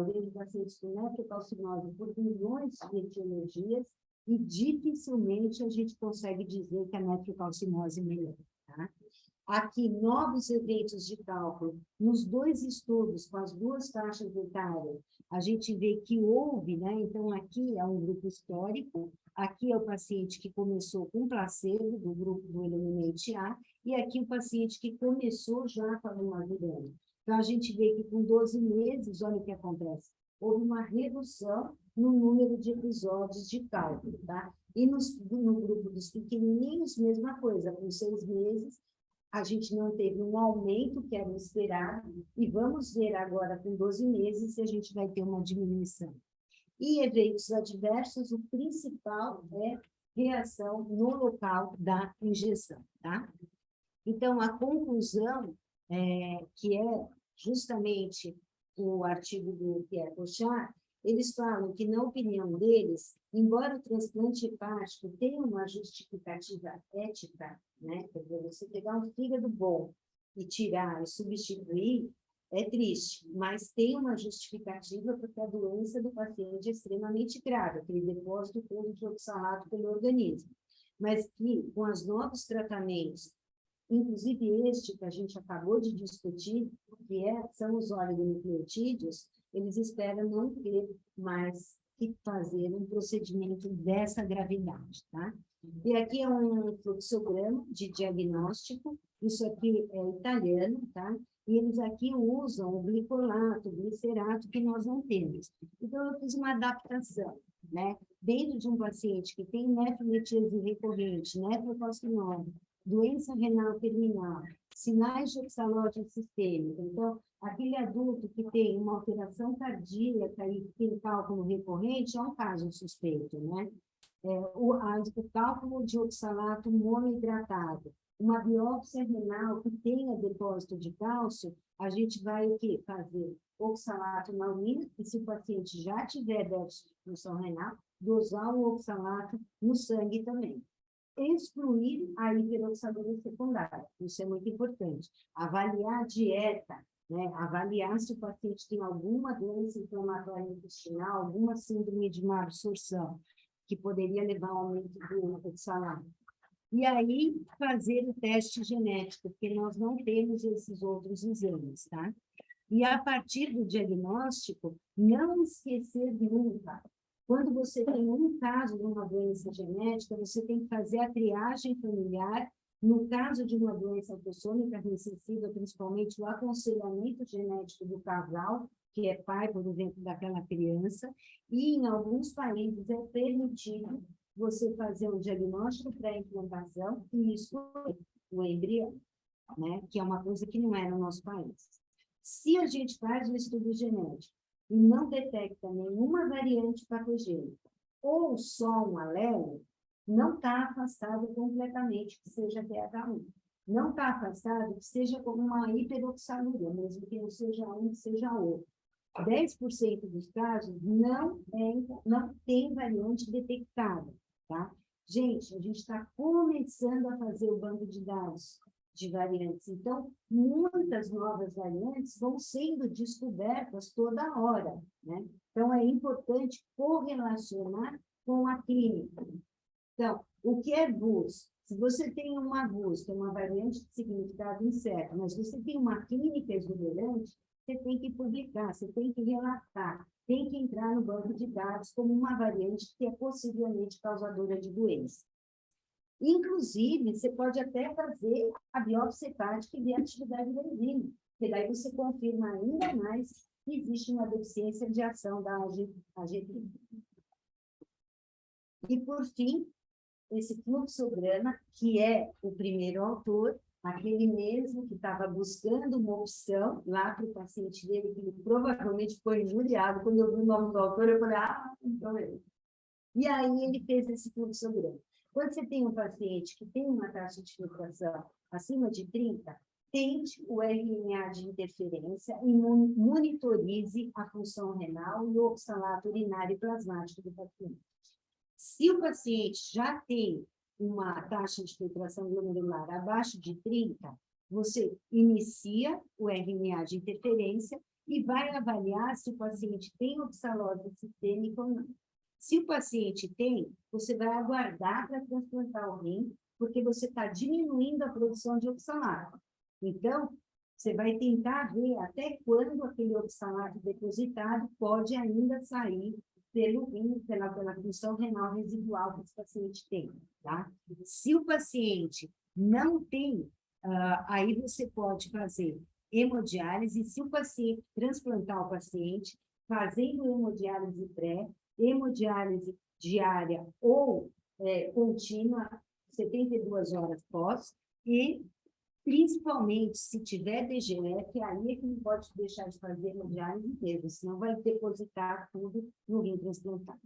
vejo pacientes com nefrocalcinose por milhões de etiologias e dificilmente a gente consegue dizer que a nefrocalcinose melhora, tá? Aqui, novos eventos de cálculo. Nos 2 estudos, com as 2 faixas etárias, a gente vê que houve, né? Então, aqui é um grupo histórico, aqui é o paciente que começou com placebo, do grupo do Eliminate A, e aqui o paciente que começou já com a lumazirana. Então, a gente vê que com 12 meses, olha o que acontece, houve uma redução no número de episódios de cálculo, tá? E no grupo dos pequenininhos, mesma coisa, com 6 meses, a gente não teve um aumento que era esperado, e vamos ver agora, com 12 meses, se a gente vai ter uma diminuição. E eventos adversos, o principal é reação no local da injeção, tá? Então, a conclusão, que é justamente o artigo do Pierre Bouchard, eles falam que, na opinião deles, embora o transplante hepático tenha uma justificativa ética, né? Quer dizer, você pegar um fígado bom e tirar e substituir, é triste, mas tem uma justificativa porque a doença do paciente é extremamente grave, aquele depósito todo de oxalato pelo organismo. Mas que, com os novos tratamentos, inclusive este que a gente acabou de discutir, que são os oligonucleotídeos, eles esperam não ter mais que fazer um procedimento dessa gravidade, tá? E aqui é um fluxograma de diagnóstico, isso aqui é italiano, tá? E eles aqui usam o glicolato, o glicerato, que nós não temos. Então, eu fiz uma adaptação, né? Dentro de um paciente que tem nefrometíase recorrente, nefrocalcinose, doença renal terminal, sinais de oxalose sistêmica. Então, aquele adulto que tem uma alteração cardíaca e tem cálculo recorrente é um caso suspeito, né? O cálculo de oxalato monohidratado, uma biópsia renal que tenha depósito de cálcio, a gente vai o quê? Fazer oxalato na urina, e se o paciente já tiver déficit de função renal, dosar o oxalato no sangue também. Excluir a hiperoxaluria secundária, isso é muito importante. Avaliar a dieta, né? Avaliar se o paciente tem alguma doença inflamatória intestinal, alguma síndrome de má absorção, que poderia levar ao aumento do oxalato. E aí, fazer o teste genético, porque nós não temos esses outros exames, tá? E a partir do diagnóstico, não esquecer nunca. Quando você tem um caso de uma doença genética, você tem que fazer a triagem familiar. No caso de uma doença autossômica recessiva, principalmente o aconselhamento genético do casal, que é pai, por exemplo, daquela criança, e em alguns países é permitido você fazer um diagnóstico pré-implantação e excluir o embrião, né? Que é uma coisa que não é no nosso país. Se a gente faz um estudo genético e não detecta nenhuma variante patogênica ou só um alelo, não está afastado completamente que seja TH1. Não está afastado que seja como uma hiperoxalúria, mesmo que não seja um, que seja outro. 10% dos casos não tem variante detectada, tá? Gente, a gente está começando a fazer o banco de dados de variantes. Então, muitas novas variantes vão sendo descobertas toda hora, né? Então, é importante correlacionar com a clínica. Então, o que é VUS? Se você tem uma VUS, que é uma variante de significado incerto, mas você tem uma clínica exuberante, você tem que publicar, você tem que relatar, tem que entrar no banco de dados como uma variante que é possivelmente causadora de doença. Inclusive, você pode até fazer a biópsia hepática e ver a atividade da enzima, porque daí você confirma ainda mais que existe uma deficiência de ação da AG3. E, por fim, esse fluxograma, que é o primeiro autor, aquele mesmo que estava buscando uma opção lá para o paciente dele, que provavelmente foi injuriado. Quando eu vi o nome do autor, eu falei, então é ele. E aí ele fez esse fluxograma. Quando você tem um paciente que tem uma taxa de filtração acima de 30, tente o RNA de interferência e monitorize a função renal e o oxalato urinário e plasmático do paciente. Se o paciente já tem uma taxa de filtração glomerular abaixo de 30, você inicia o RNA de interferência e vai avaliar se o paciente tem oxalose sistêmica ou não. Se o paciente tem, você vai aguardar para transplantar o rim, porque você está diminuindo a produção de oxalato. Então, você vai tentar ver até quando aquele oxalato depositado pode ainda sair pelo rim, pela função renal residual que esse paciente tem, tá? Se o paciente não tem, aí você pode fazer hemodiálise, se o paciente transplantar o paciente, fazendo hemodiálise pré, hemodiálise diária ou contínua, 72 horas pós, e principalmente se tiver DGF, aí é que não pode deixar de fazer hemodiálise mesmo, senão vai depositar tudo no rim transplantado.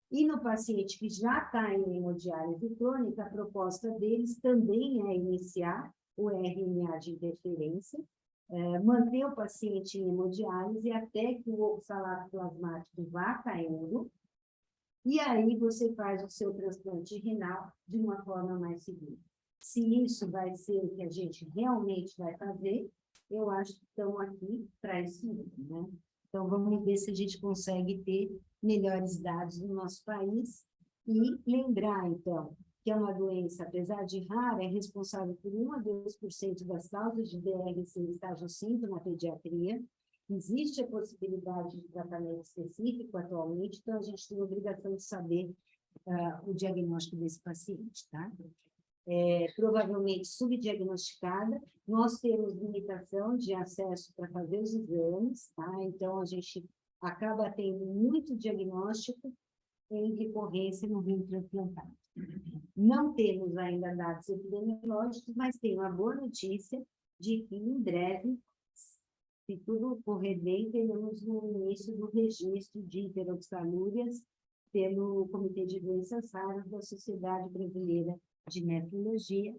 E no paciente que já está em hemodiálise crônica, a proposta deles também é iniciar o RNA de interferência, manter o paciente em hemodiálise até que o oxalato plasmático vá caindo, e aí você faz o seu transplante renal de uma forma mais segura. Se isso vai ser o que a gente realmente vai fazer, eu acho que estão aqui para isso mesmo, né? Então, vamos ver se a gente consegue ter melhores dados no nosso país e lembrar, então, que é uma doença, apesar de rara, é responsável por 1 a 2% das causas de DRC em estágio 5 na pediatria. Existe a possibilidade de tratamento específico atualmente, então a gente tem a obrigação de saber o diagnóstico desse paciente, tá? Provavelmente subdiagnosticada, nós temos limitação de acesso para fazer os exames, tá? Então a gente acaba tendo muito diagnóstico em recorrência no rim transplantado. Não temos ainda dados epidemiológicos, mas tem uma boa notícia de que, em breve, se tudo correr bem, teremos no início do registro de hiperoxalúrias pelo Comitê de Doenças Raras da Sociedade Brasileira de Nefrologia,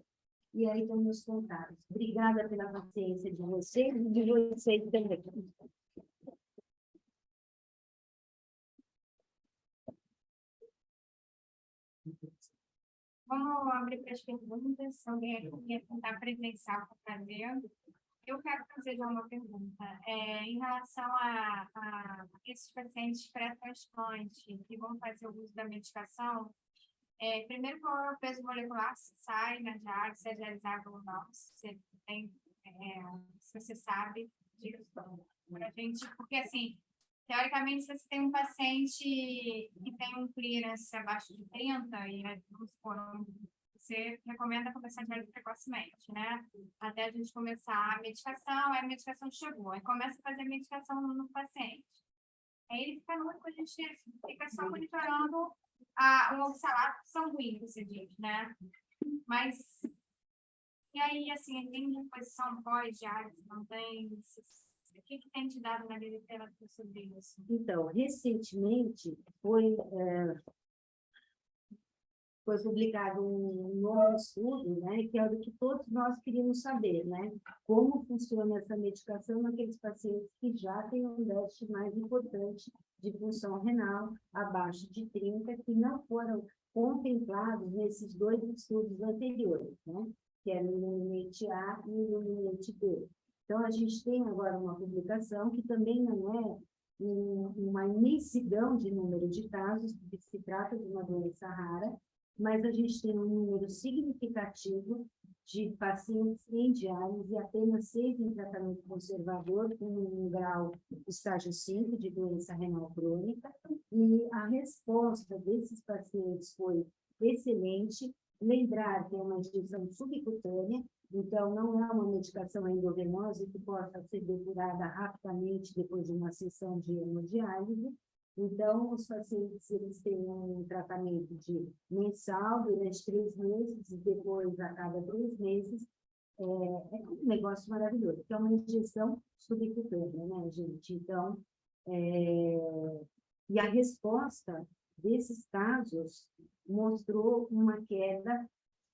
e aí estão meus contatos. Obrigada pela paciência de vocês e de vocês também. Vamos abrir para as perguntas. Se alguém aqui quer tentar presencial para fazer. Eu quero fazer já uma pergunta. Em relação a esses pacientes pré-transplante que vão fazer o uso da medicação, primeiro, qual é o peso molecular, se sai na diálise, se é dialisável ou não, se você sabe disso para a gente, porque assim, teoricamente, se você tem um paciente que tem um clearance abaixo de 30, e vamos supor, você recomenda começar a diálise precocemente, né? Até a gente começar a medicação, aí a medicação chegou, aí começa a fazer a medicação no paciente. Aí ele fica no único, a gente fica só monitorando o oxalato sanguíneo, você diz, né? Mas, e aí, assim, tem reposição pós-diálise, não tem? O que tem te dado na literatura sobre isso? Então, recentemente foi publicado um novo estudo, né, que é o que todos nós queríamos saber, né? Como funciona essa medicação naqueles pacientes que já têm um déficit mais importante de função renal, abaixo de 30, que não foram contemplados nesses 2 estudos anteriores, né? Que é o Illuminate A e o Illuminate B. Então, a gente tem agora uma publicação que também não é uma imensidão de número de casos, porque se trata de uma doença rara, mas a gente tem um número significativo de pacientes em diálise e apenas 6 em tratamento conservador, com um grau estágio 5 de doença renal crônica, e a resposta desses pacientes foi excelente. Lembrar que é uma injeção subcutânea, então não é uma medicação endovenosa que possa ser depurada rapidamente depois de uma sessão de hemodiálise. Então, os pacientes eles têm um tratamento de mensal durante 3 meses e depois a cada 3 meses. É um negócio maravilhoso, que é uma injeção subcutânea, né, gente? Então, e a resposta desses casos mostrou uma queda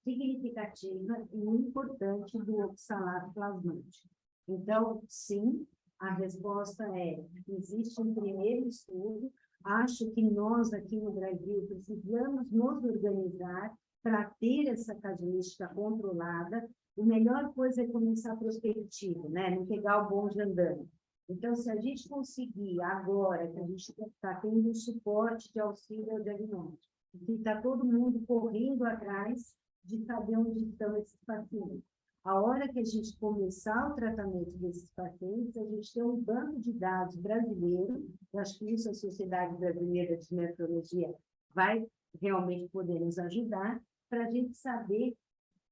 significativa e importante do oxalato plasmático. Então, sim, a resposta é: existe um primeiro estudo, acho que nós aqui no Brasil precisamos nos organizar para ter essa casuística controlada. A melhor coisa é começar prospectivo, né? Não pegar o bonde andando. Então, se a gente conseguir agora, que a gente está tendo um suporte de auxílio ao diagnóstico, que está todo mundo correndo atrás de saber onde estão esses pacientes. A hora que a gente começar o tratamento desses pacientes, a gente tem um banco de dados brasileiro, eu acho que isso a Sociedade Brasileira de Nefrologia vai realmente poder nos ajudar, para a gente saber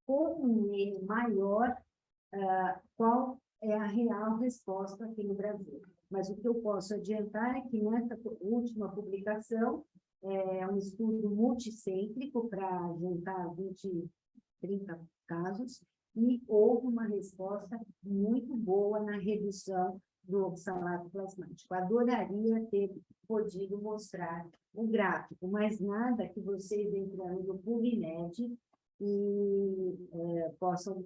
com um meio maior qual é a real resposta aqui no Brasil. Mas o que eu posso adiantar é que nessa última publicação, é um estudo multicêntrico para juntar 20, 30 casos, e houve uma resposta muito boa na redução do oxalato plasmático. Adoraria ter podido mostrar o gráfico, mas nada que vocês entrando no PubMed e possam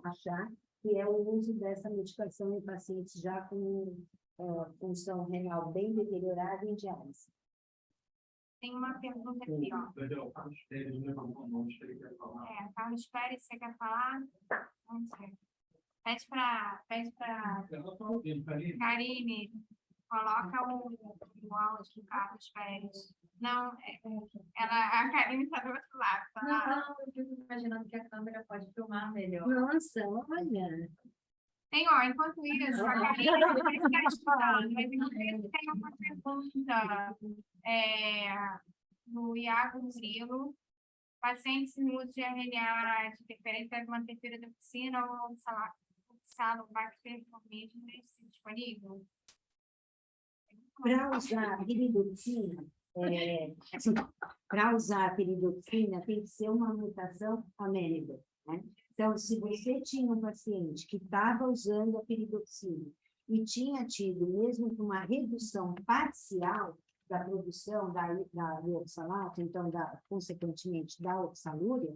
achar que é o uso dessa medicação em pacientes já com função renal bem deteriorada em diálise. Tem uma pergunta aqui, ó. Carlos Pérez, você quer falar? Não sei. Pede para Karine, coloca o áudio do Carlos Pérez. Não, a Karine está do outro lado. Tá? Não, eu fico imaginando que a câmera pode filmar melhor. Nossa, olha! Tem, ó, enquanto isso, a Karine está estudando, mas enquanto isso tem uma pergunta do Iago Murilo. Pacientes em uso de RNA de preferência devem manter piridoxina ou oxalobacter disponível? Para usar a piridoxina, tem que ser uma mutação amênida, né? Então, se você tinha um paciente que estava usando a piridoxina e tinha tido, mesmo com uma redução parcial da produção do oxalato, então, consequentemente, da oxalúria,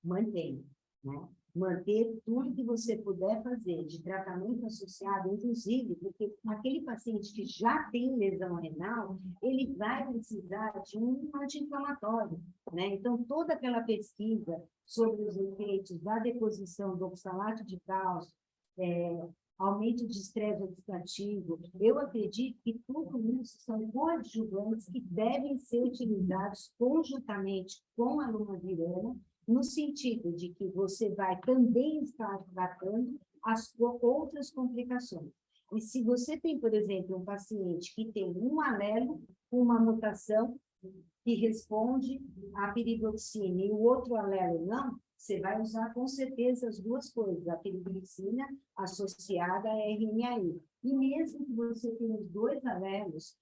mantenha, né? Manter tudo que você puder fazer de tratamento associado, inclusive, porque aquele paciente que já tem lesão renal, ele vai precisar de um anti-inflamatório, né? Então, toda aquela pesquisa sobre os efeitos da deposição do oxalato de cálcio, aumento de estresse oxidativo, eu acredito que tudo isso são coadjuvantes que devem ser utilizados conjuntamente com a lumavirana, no sentido de que você vai também estar tratando as outras complicações. E se você tem, por exemplo, um paciente que tem um alelo com uma mutação que responde à piridoxina e o outro alelo não, você vai usar com certeza as duas coisas, a piridoxina associada a RNAi. E mesmo que você tenha os dois alelos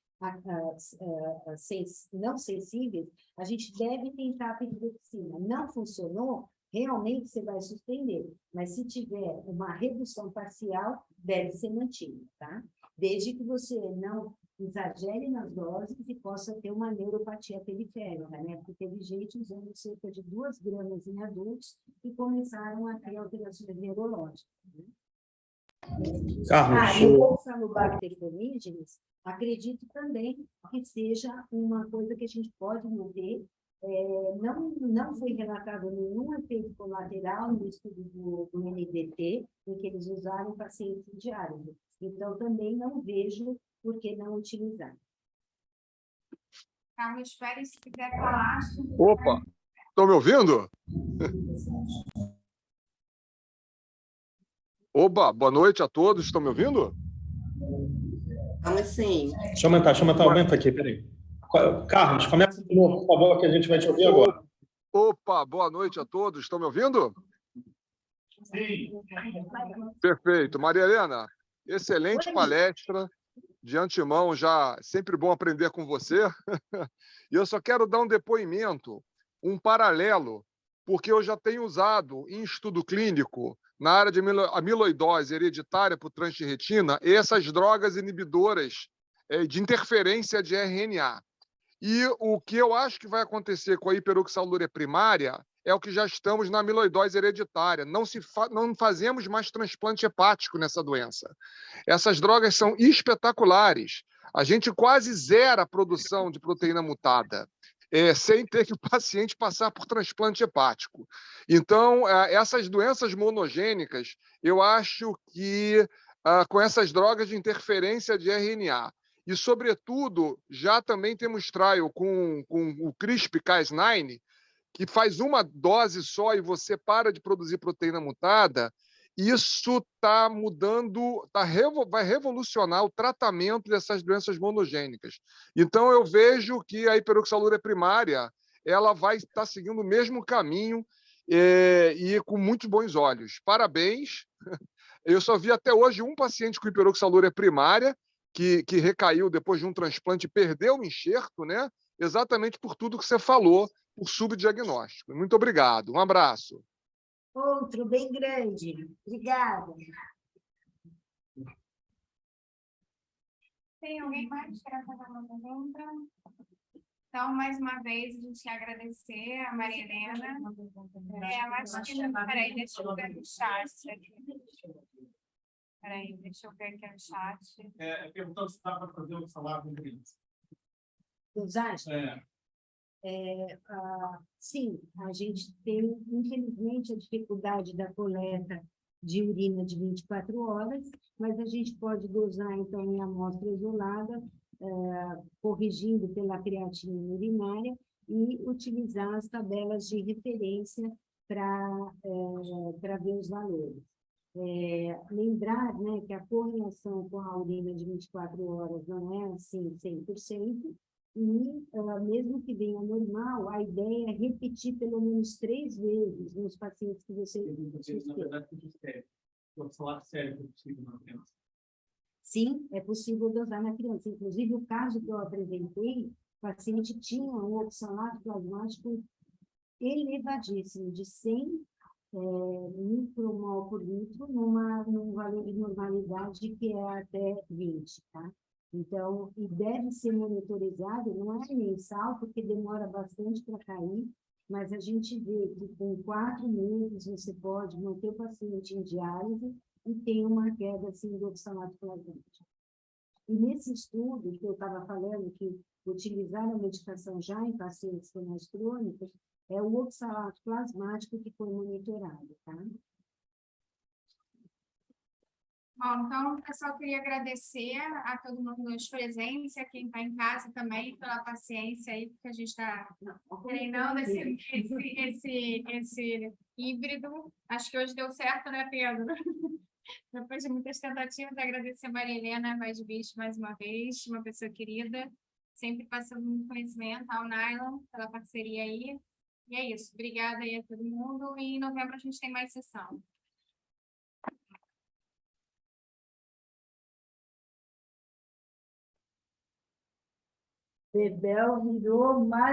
não sensíveis, a gente deve tentar a piridoxina. Não funcionou, realmente você vai suspender. Mas se tiver uma redução parcial, deve ser mantida, tá? Desde que você não exagere nas doses e possa ter uma neuropatia periférica, né? Porque teve gente usando cerca de 2 gramas em adultos e começaram a ter alterações neurológicas. Né? Carlos, E o oxalobacter pyogenes, acredito também que seja uma coisa que a gente pode manter. Não foi relatado nenhum efeito colateral no estudo do NDT, em que eles usaram pacientes diários. Então, também não vejo por que não utilizar. Carlos Pérez, se quiser falar. Opa, estão me ouvindo? Oba, boa noite a todos. Estão me ouvindo? Vamos sim. Deixa eu aumentar, aumenta aqui, peraí. Carlos, começa de novo, por favor, que a gente vai te ouvir agora. Opa, boa noite a todos. Estão me ouvindo? Sim. Perfeito. Maria Helena, excelente palestra. De antemão, já sempre bom aprender com você. E eu só quero dar um depoimento, um paralelo, porque eu já tenho usado em estudo clínico, na área de amiloidose hereditária por transplante de retina, essas drogas inibidoras de interferência de RNA. E o que eu acho que vai acontecer com a hiperoxalúria primária é o que já estamos na amiloidose hereditária. Não fazemos mais transplante hepático nessa doença. Essas drogas são espetaculares. A gente quase zera a produção de proteína mutada, sem ter que o paciente passar por transplante hepático. Então, essas doenças monogênicas, eu acho que com essas drogas de interferência de RNA, e, sobretudo, já também temos trial com o CRISPR-Cas9, que faz uma dose só e você para de produzir proteína mutada, isso está mudando, vai revolucionar o tratamento dessas doenças monogênicas. Então, eu vejo que a hiperoxalúria primária ela vai estar seguindo o mesmo caminho e com muitos bons olhos. Parabéns! Eu só vi até hoje um paciente com hiperoxalúria primária que recaiu depois de um transplante e perdeu o enxerto, né? Exatamente por tudo que você falou, por subdiagnóstico. Muito obrigado. Um abraço. Outro bem grande. Obrigada. Tem alguém mais que quer fazer uma pergunta? Então, mais uma vez, a gente quer agradecer a Maria Helena. Eu acho que... Peraí, deixa eu ver o chat aqui. Peraí, deixa eu ver aqui o chat. Perguntando se dá para fazer o salário com criança. Dosagem? Sim, a gente tem, infelizmente, a dificuldade da coleta de urina de 24 horas, mas a gente pode dosar, então, em amostra isolada, corrigindo pela creatinina urinária e utilizar as tabelas de referência para ver os valores. Lembrar, né, que a correlação com a urina de 24 horas não é assim 100%, e mesmo que venha normal, a ideia é repetir pelo menos 3 vezes nos pacientes que você... Na verdade, o salário sério é possível na criança. Sim, é possível dosar na criança. Inclusive, o caso que eu apresentei, o paciente tinha um oxalato plasmático elevadíssimo, de 100 micromol por litro, num valor de normalidade que é até 20, tá? Então, e deve ser monitorizado, não é mensal, porque demora bastante para cair, mas a gente vê que com 4 meses você pode manter o paciente em diálise e tem uma queda assim, do oxalato plasmático. E nesse estudo que eu estava falando, que utilizar a medicação já em pacientes renais crônicos, é o oxalato plasmático que foi monitorado, tá? Bom, então, eu só queria agradecer a todo mundo das presença, quem está em casa também, pela paciência aí, porque a gente está treinando esse híbrido. Acho que hoje deu certo, né, Pedro? Depois de muitas tentativas, agradecer a Maria Helena Vaz mais uma vez, uma pessoa querida, sempre passando muito conhecimento ao Nylon, pela parceria aí. E é isso. Obrigada aí a todo mundo. E em novembro a gente tem mais sessão. Bebel virou mais